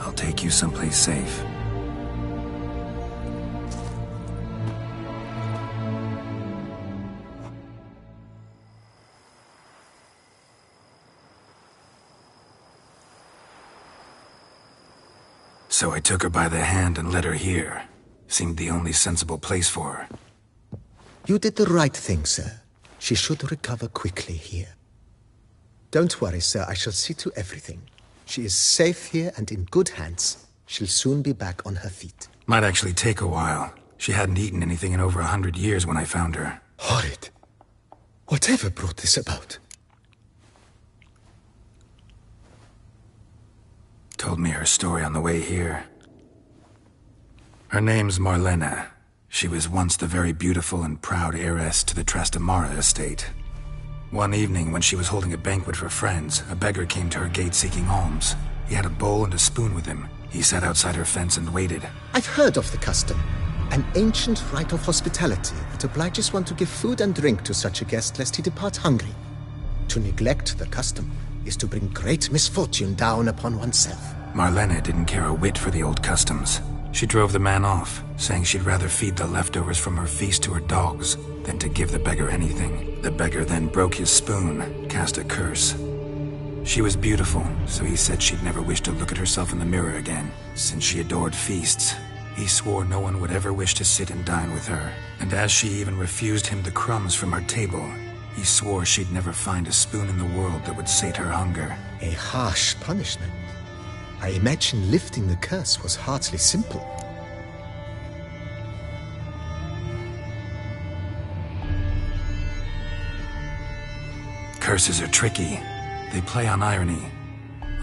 I'll take you someplace safe. So I took her by the hand and led her here. Seemed the only sensible place for her. You did the right thing, sir. She should recover quickly here. Don't worry, sir. I shall see to everything. She is safe here and in good hands. She'll soon be back on her feet. Might actually take a while. She hadn't eaten anything in over 100 years when I found her. Horrid. Whatever brought this about? Told me her story on the way here. Her name's Marlena. She was once the very beautiful and proud heiress to the Trastamara estate. One evening, when she was holding a banquet for friends, a beggar came to her gate seeking alms. He had a bowl and a spoon with him. He sat outside her fence and waited. I've heard of the custom. An ancient rite of hospitality that obliges one to give food and drink to such a guest lest he depart hungry. To neglect the custom is to bring great misfortune down upon oneself. Marlena didn't care a whit for the old customs. She drove the man off, saying she'd rather feed the leftovers from her feast to her dogs than to give the beggar anything. The beggar then broke his spoon, cast a curse. She was beautiful, so he said she'd never wish to look at herself in the mirror again. Since she adored feasts, he swore no one would ever wish to sit and dine with her. And as she even refused him the crumbs from her table, he swore she'd never find a spoon in the world that would sate her hunger. A harsh punishment. I imagine lifting the curse was hardly simple. Curses are tricky. They play on irony.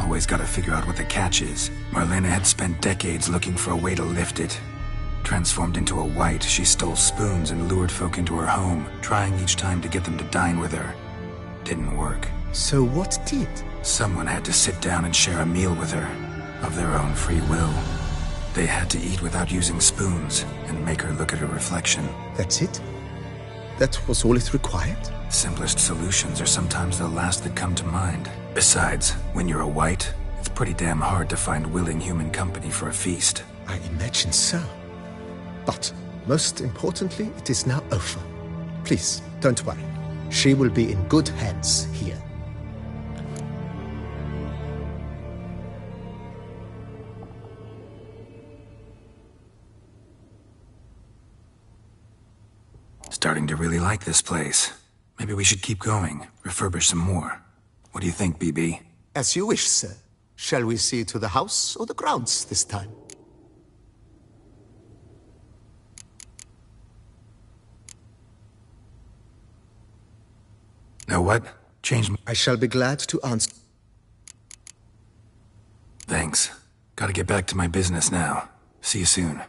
Always gotta figure out what the catch is. Marlena had spent decades looking for a way to lift it. Transformed into a white, she stole spoons and lured folk into her home, trying each time to get them to dine with her. Didn't work. So what did? Someone had to sit down and share a meal with her, of their own free will. They had to eat without using spoons, and make her look at her reflection. That's it? That was all it required? Simplest solutions are sometimes the last that come to mind. Besides, when you're a white, it's pretty damn hard to find willing human company for a feast. I imagine so. But most importantly, it is now over. Please, don't worry. She will be in good hands here. Starting to really like this place. Maybe we should keep going, refurbish some more. What do you think, BB? As you wish, sir. Shall we see to the house or the grounds this time? Know what? I shall be glad to answer. Thanks. Gotta get back to my business now. See you soon.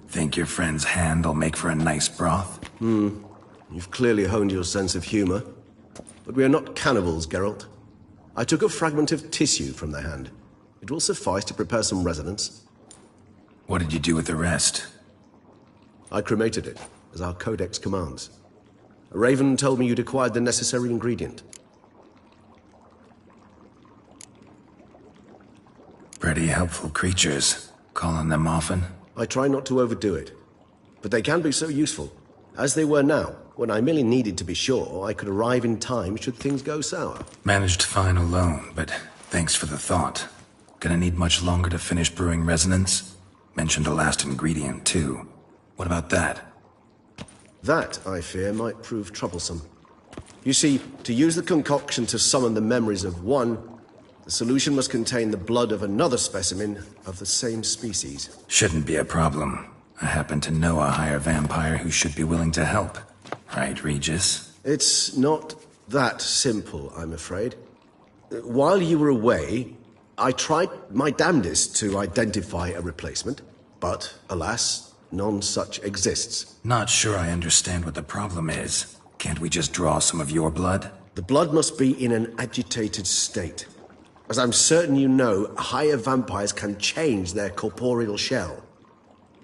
Think your friend's hand will make for a nice broth? You've clearly honed your sense of humor. But we are not cannibals, Geralt. I took a fragment of tissue from their hand. It will suffice to prepare some resonance. What did you do with the rest? I cremated it, as our codex commands. A raven told me you'd acquired the necessary ingredient. Pretty helpful creatures. Call on them often? I try not to overdo it. But they can be so useful. As they were now, when I merely needed to be sure I could arrive in time should things go sour. Managed fine alone, but thanks for the thought. Gonna need much longer to finish brewing resonance? Mentioned the last ingredient, too. What about that? That, I fear, might prove troublesome. You see, to use the concoction to summon the memories of one, the solution must contain the blood of another specimen of the same species. Shouldn't be a problem. I happen to know a higher vampire who should be willing to help. Right, Regis? It's not that simple, I'm afraid. While you were away, I tried my damnedest to identify a replacement, but alas, none such exists. Not sure I understand what the problem is. Can't we just draw some of your blood? The blood must be in an agitated state. As I'm certain you know, higher vampires can change their corporeal shell.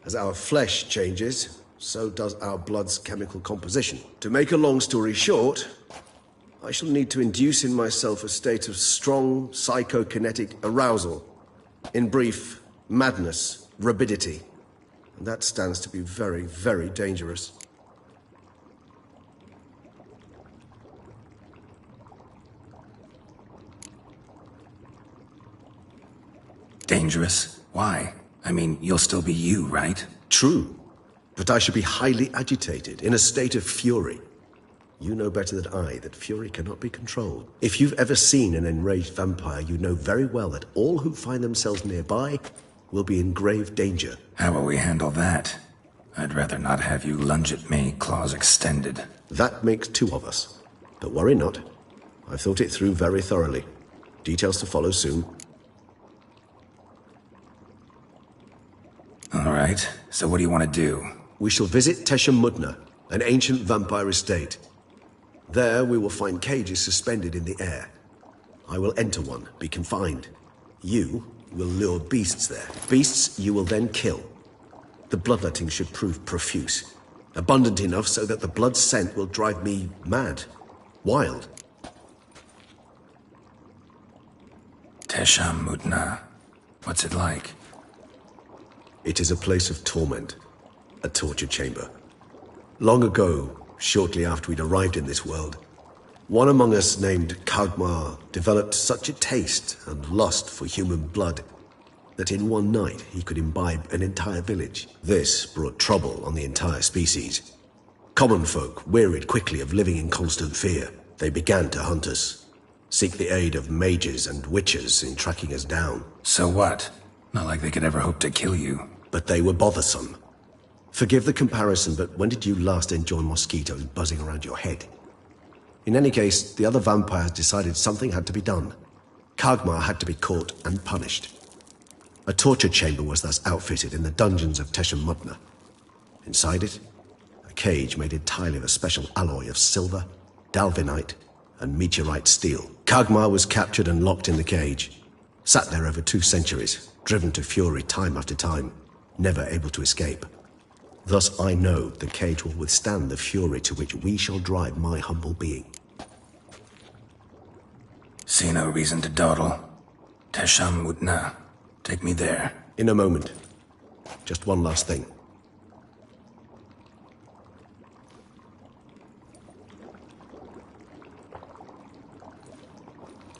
As our flesh changes, so does our blood's chemical composition. To make a long story short, I shall need to induce in myself a state of strong psychokinetic arousal. In brief, madness, rabidity. And that stands to be very, very dangerous. Dangerous? Why? I mean, you'll still be you, right? True. But I should be highly agitated, in a state of fury. You know better than I that fury cannot be controlled. If you've ever seen an enraged vampire, you know very well that all who find themselves nearby will be in grave danger. How will we handle that? I'd rather not have you lunge at me, claws extended. That makes two of us. But worry not. I've thought it through very thoroughly. Details to follow soon. All right, so what do you want to do? We shall visit Tesha Mudna, an ancient vampire estate. There we will find cages suspended in the air. I will enter one, be confined. You will lure beasts there. Beasts you will then kill. The bloodletting should prove profuse. Abundant enough so that the blood scent will drive me mad. Wild. Tesha Mudna. What's it like? It is a place of torment. A torture chamber. Long ago, shortly after we'd arrived in this world, one among us named Kagmar developed such a taste and lust for human blood that in one night he could imbibe an entire village. This brought trouble on the entire species. Common folk wearied quickly of living in constant fear. They began to hunt us, seek the aid of mages and witches in tracking us down. So what? Not like they could ever hope to kill you. But they were bothersome. Forgive the comparison, but when did you last enjoy mosquitoes buzzing around your head? In any case, the other vampires decided something had to be done. Kagmar had to be caught and punished. A torture chamber was thus outfitted in the dungeons of Tesha Mudna. Inside it, a cage made entirely of a special alloy of silver, dalvinite, and meteorite steel. Kagmar was captured and locked in the cage. Sat there over 2 centuries, driven to fury time after time, never able to escape. Thus I know the cage will withstand the fury to which we shall drive my humble being. See no reason to dawdle. Tesha Mudna. Take me there. In a moment. Just one last thing.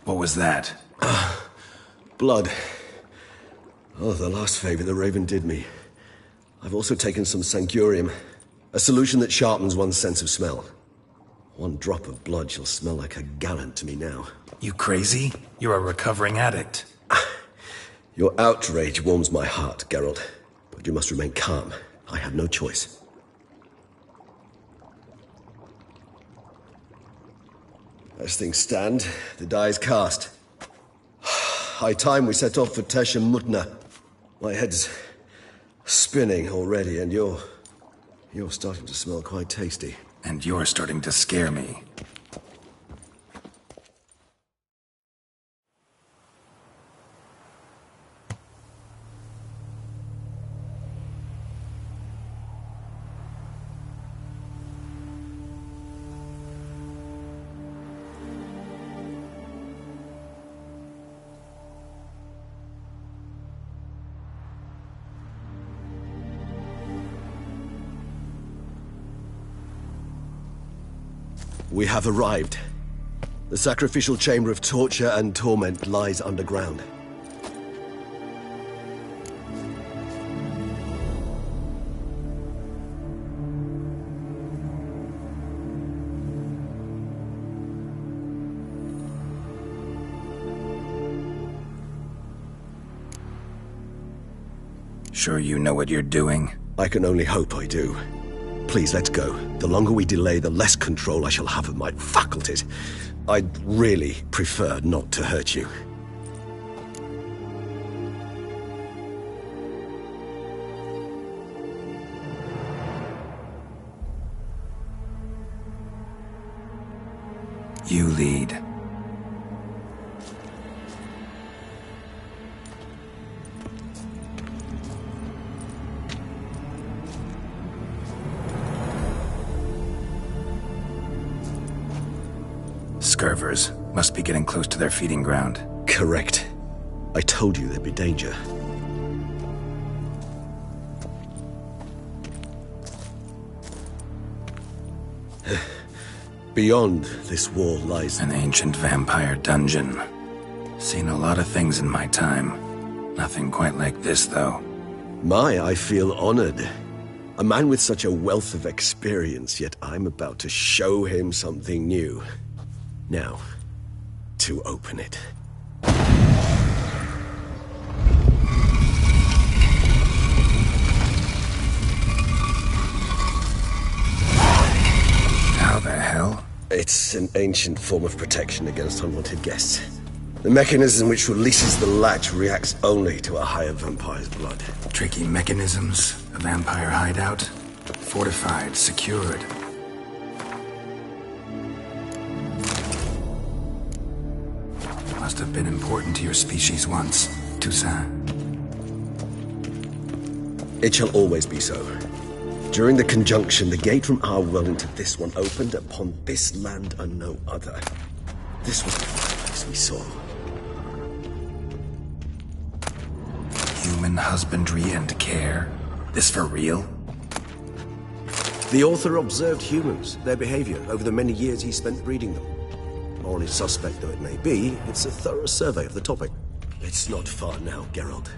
What was that? Blood. Oh, the last favor the Raven did me. I've also taken some Sancurium, a solution that sharpens one's sense of smell. One drop of blood shall smell like a gallon to me now. You crazy? You're a recovering addict. Your outrage warms my heart, Geralt. But you must remain calm. I have no choice. As things stand, the die is cast. High time we set off for Tesha Mudna. My head's spinning already, and you're starting to smell quite tasty. And you're starting to scare me. We have arrived. The sacrificial chamber of torture and torment lies underground. Sure you know what you're doing? I can only hope I do. Please, let's go. The longer we delay, the less control I shall have of my faculties. I'd really prefer not to hurt you. You lead. Scurvers. Must be getting close to their feeding ground. Correct. I told you there'd be danger. Beyond this wall lies an ancient vampire dungeon. Seen a lot of things in my time. Nothing quite like this, though. I feel honored. A man with such a wealth of experience, yet I'm about to show him something new. Now, to open it. How the hell? It's an ancient form of protection against unwanted guests. The mechanism which releases the latch reacts only to a higher vampire's blood. Tricky mechanisms, a vampire hideout, fortified, secured. Must have been important to your species once, Toussaint. It shall always be so. During the conjunction, the gate from our world into this one opened upon this land and no other. This was the first place we saw. Human husbandry and care? This for real? The author observed humans, their behavior, over the many years he spent breeding them. Morally suspect though it may be, it's a thorough survey of the topic. It's not far now, Geralt.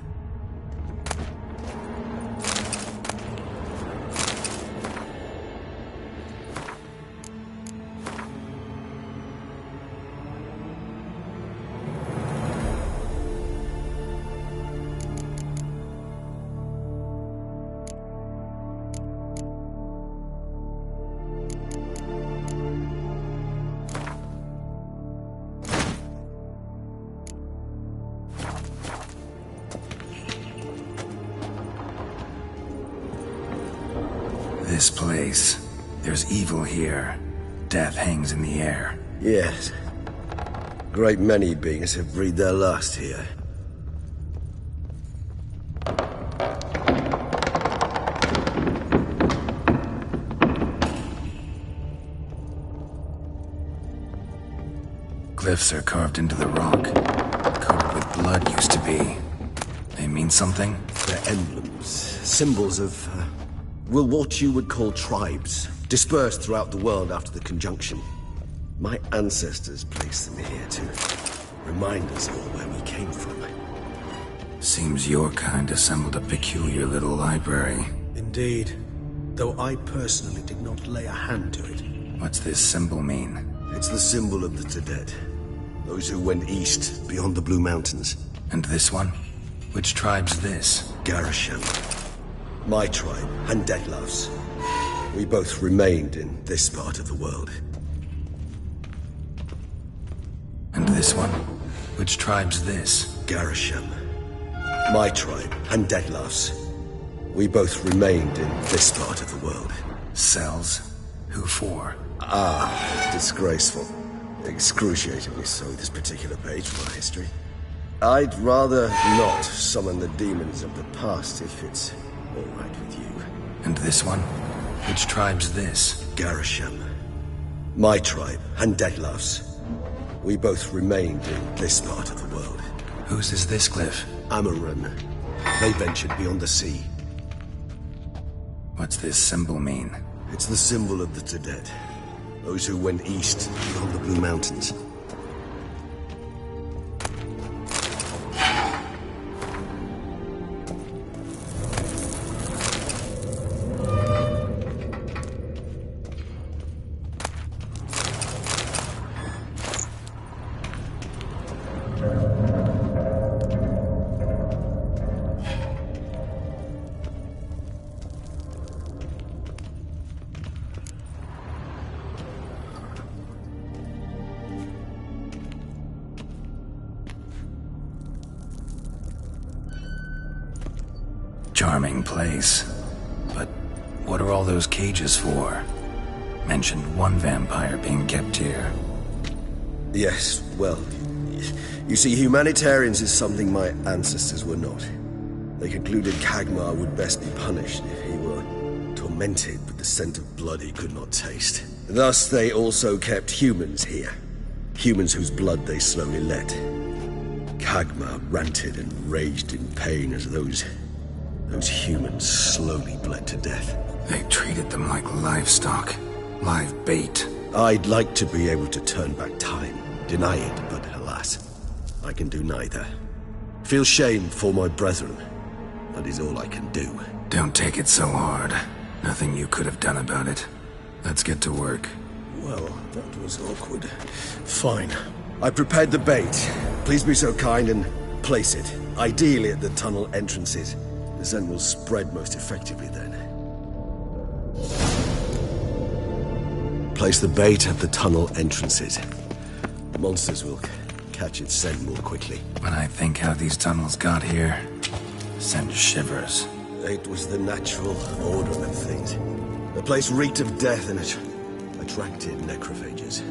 This place. There's evil here. Death hangs in the air. Yes. Great many beings have breathed their last here. Glyphs are carved into the rock. Coated with blood used to be. They mean something? They're emblems, symbols of, what you would call tribes, dispersed throughout the world after the conjunction. My ancestors placed them here to remind us all where we came from. Seems your kind assembled a peculiar little library. Indeed, though I personally did not lay a hand to it. What's this symbol mean? It's the symbol of the Tedet, those who went east beyond the Blue Mountains. And this one? Which tribe's this? Garisham. My tribe, and Detlav's. We both remained in this part of the world. And this one? Which tribe's this? Garisham. My tribe, and Detlav's. We both remained in this part of the world. Cells? Who for? Disgraceful. Excruciatingly so, this particular page of our history. I'd rather not summon the demons of the past if it's all right with you. And this one? Which tribe's this? Garisham. My tribe, and Detlav's. We both remained in this part of the world. Whose is this glyph? Amaran. They ventured beyond the sea. What's this symbol mean? It's the symbol of the Tedet. Those who went east beyond the Blue Mountains. Charming place. But what are all those cages for? Mentioned one vampire being kept here. Yes, well, you see, humanitarians is something my ancestors were not. They concluded Kagmar would best be punished if he were tormented with the scent of blood he could not taste. Thus, they also kept humans here. Humans whose blood they slowly let. Kagmar ranted and raged in pain as those humans slowly bled to death. They treated them like livestock. Live bait. I'd like to be able to turn back time, deny it, but alas, I can do neither. Feel shame for my brethren. That is all I can do. Don't take it so hard. Nothing you could have done about it. Let's get to work. Well, that was awkward. Fine. I prepared the bait. Please be so kind and place it, ideally at the tunnel entrances. The scent will spread most effectively then. Place the bait at the tunnel entrances. Monsters will catch its scent more quickly. When I think how these tunnels got here, send shivers. It was the natural order of things. The place reeked of death and it attracted necrophages.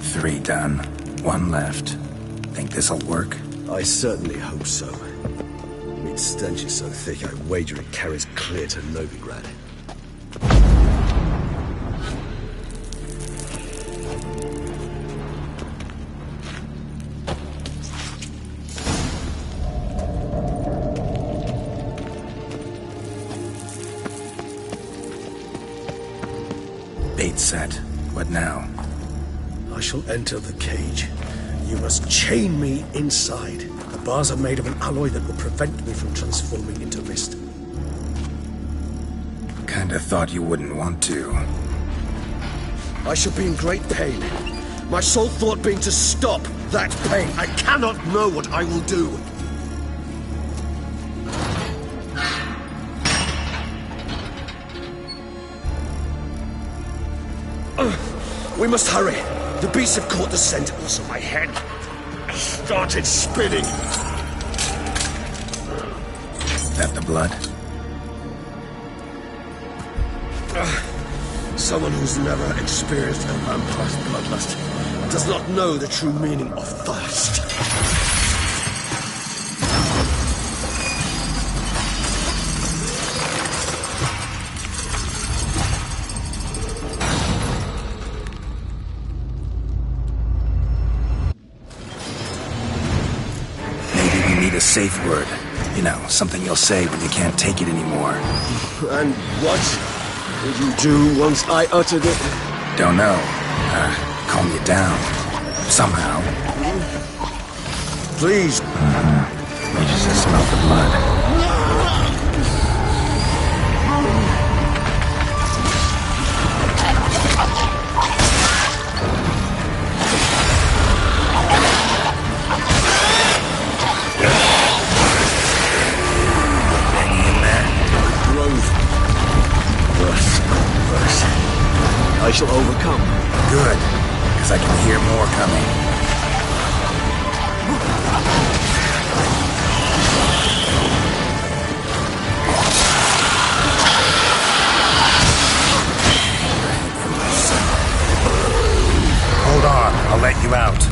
Three done. One left. Think this'll work? I certainly hope so. Its stench is so thick, I wager it carries clear to Novigrad. Bait set. What now? I shall enter the cage. You must chain me inside. The bars are made of an alloy that will prevent me from transforming into mist. Kinda thought you wouldn't want to. I shall be in great pain. My sole thought being to stop that pain. I cannot know what I will do. We must hurry. The beasts have caught the scent, also my head started spinning. That the blood? Someone who's never experienced a vampire's bloodlust does not know the true meaning of thirst. A safe word. You know, something you'll say when you can't take it anymore. And what would you do once I uttered it? Don't know. Calm you down. Somehow. Please. You just smell the blood. I shall overcome. Good, because I can hear more coming. Hold on, I'll let you out.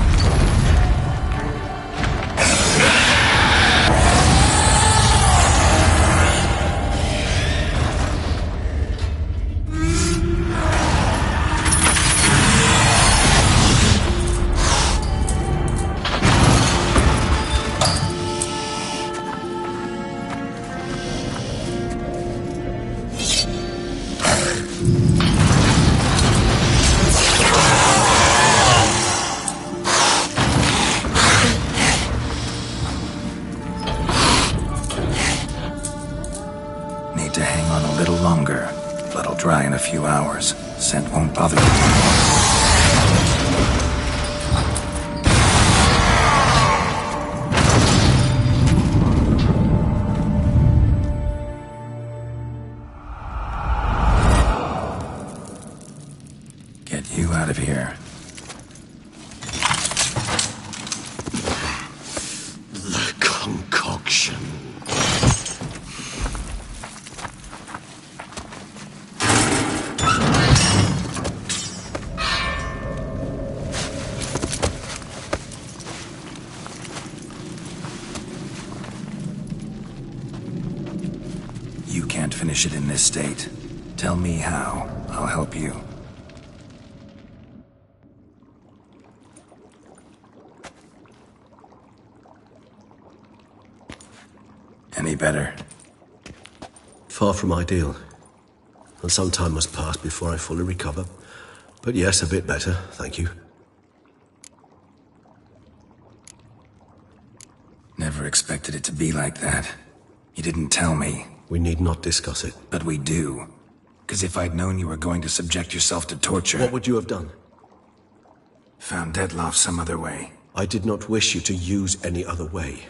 Dry in a few hours. Scent won't bother you anymore. Get you out of here. state. Tell me how. I'll help you. Any better? Far from ideal. And some time must pass before I fully recover. But yes, a bit better, thank you. Never expected it to be like that. You didn't tell me. We need not discuss it. But we do. Because if I'd known you were going to subject yourself to torture... What would you have done? Found Dettlaff some other way. I did not wish you to use any other way.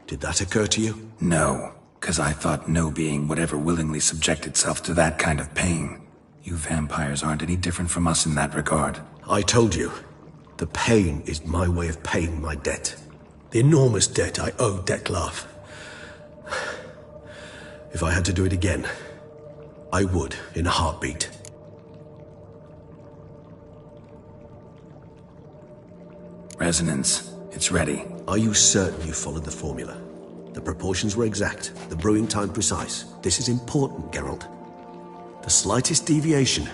Did that occur to you? No, because I thought no being would ever willingly subject itself to that kind of pain. You vampires aren't any different from us in that regard. I told you, the pain is my way of paying my debt. The enormous debt I owe Dettlaff. If I had to do it again, I would, in a heartbeat. Resonance. It's ready. Are you certain you followed the formula? The proportions were exact, the brewing time precise. This is important, Geralt. The slightest deviation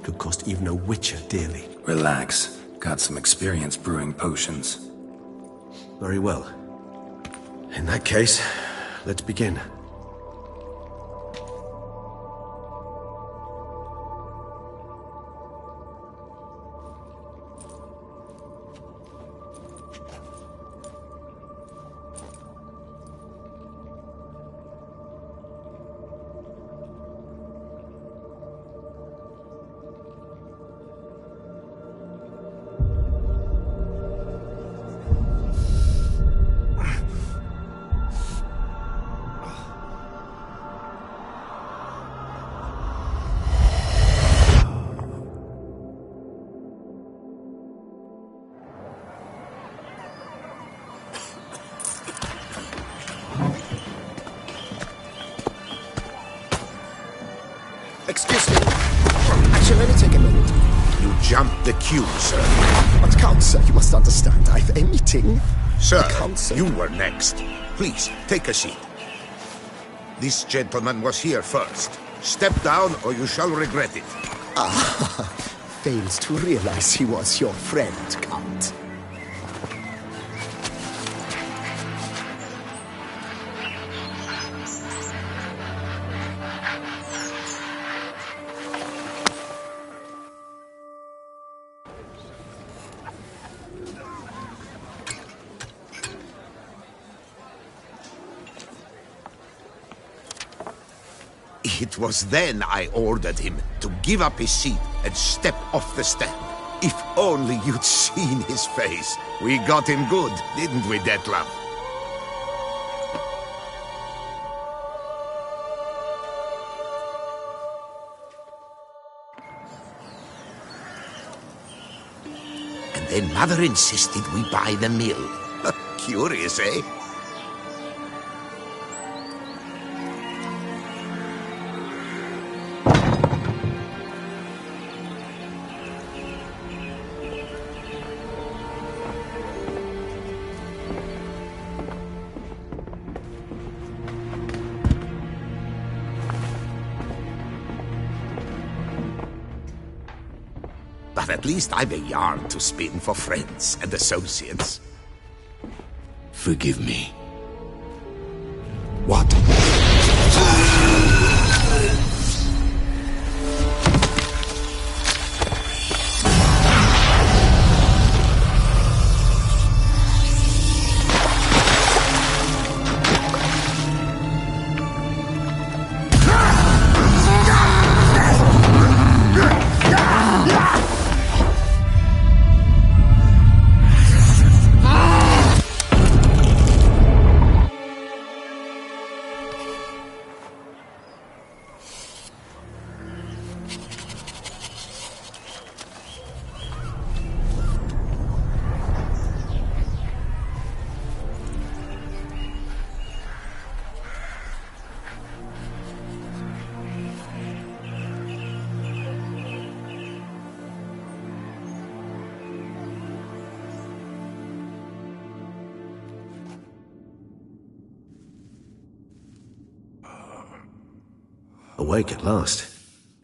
could cost even a witcher dearly. Relax. Got some experience brewing potions. Very well. In that case, let's begin. Excuse me. Actually, let me take a minute. You jumped the queue, sir. But Count, sir, you must understand, I've a meeting. Sir, Count, sir. you were next. Please, take a seat. This gentleman was here first. Step down or you shall regret it. Fails to realize he was your friend, Count. It was then I ordered him to give up his seat and step off the stand. If only you'd seen his face. We got him good, didn't we, Dettlaff? And then Mother insisted we buy the mill. Curious, eh? But at least I've a yarn to spin for friends and associates. Forgive me. What? awake at last.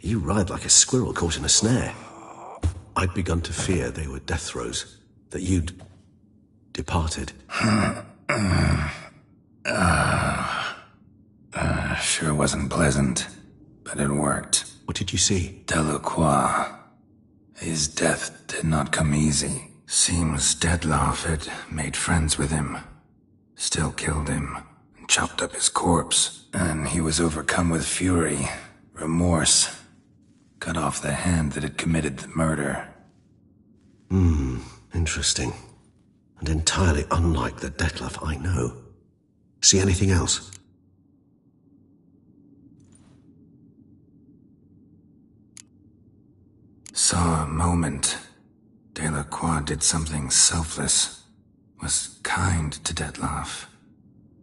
You ride like a squirrel caught in a snare. I'd begun to fear they were death throes, that you'd departed. Sure wasn't pleasant, but it worked. What did you see? Delacroix. His death did not come easy. Seems Dettlaff had made friends with him, still killed him, and chopped up his corpse. And he was overcome with fury, remorse, cut off the hand that had committed the murder. Interesting. And entirely unlike the Dettlaff I know. See anything else? Saw a moment. Delacroix did something selfless. Was kind to Dettlaff.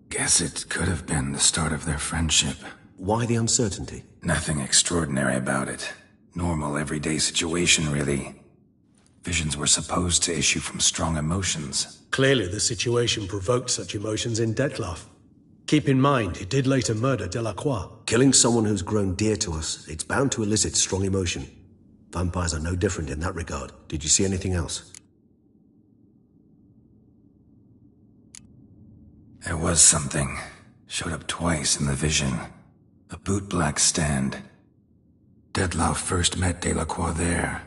Guess it could have been the start of their friendship. Why the uncertainty? Nothing extraordinary about it. Normal, everyday situation, really. Visions were supposed to issue from strong emotions. Clearly the situation provoked such emotions in Dettlaff. Keep in mind, he did later murder Delacroix. Killing someone who's grown dear to us, it's bound to elicit strong emotion. Vampires are no different in that regard. Did you see anything else? There was something. Showed up twice in the vision. A bootblack stand. Dettlaff first met Delacroix there.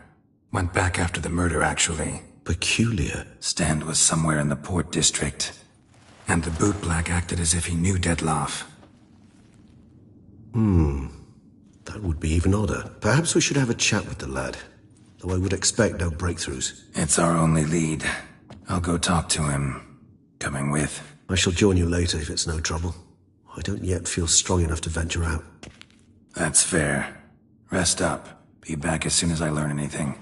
Went back after the murder, actually. Peculiar. Stand was somewhere in the Port District. And the bootblack acted as if he knew Dettlaff. That would be even odder. Perhaps we should have a chat with the lad. Though I would expect no breakthroughs. It's our only lead. I'll go talk to him. Coming with. I shall join you later if it's no trouble. I don't yet feel strong enough to venture out. That's fair. Rest up. Be back as soon as I learn anything.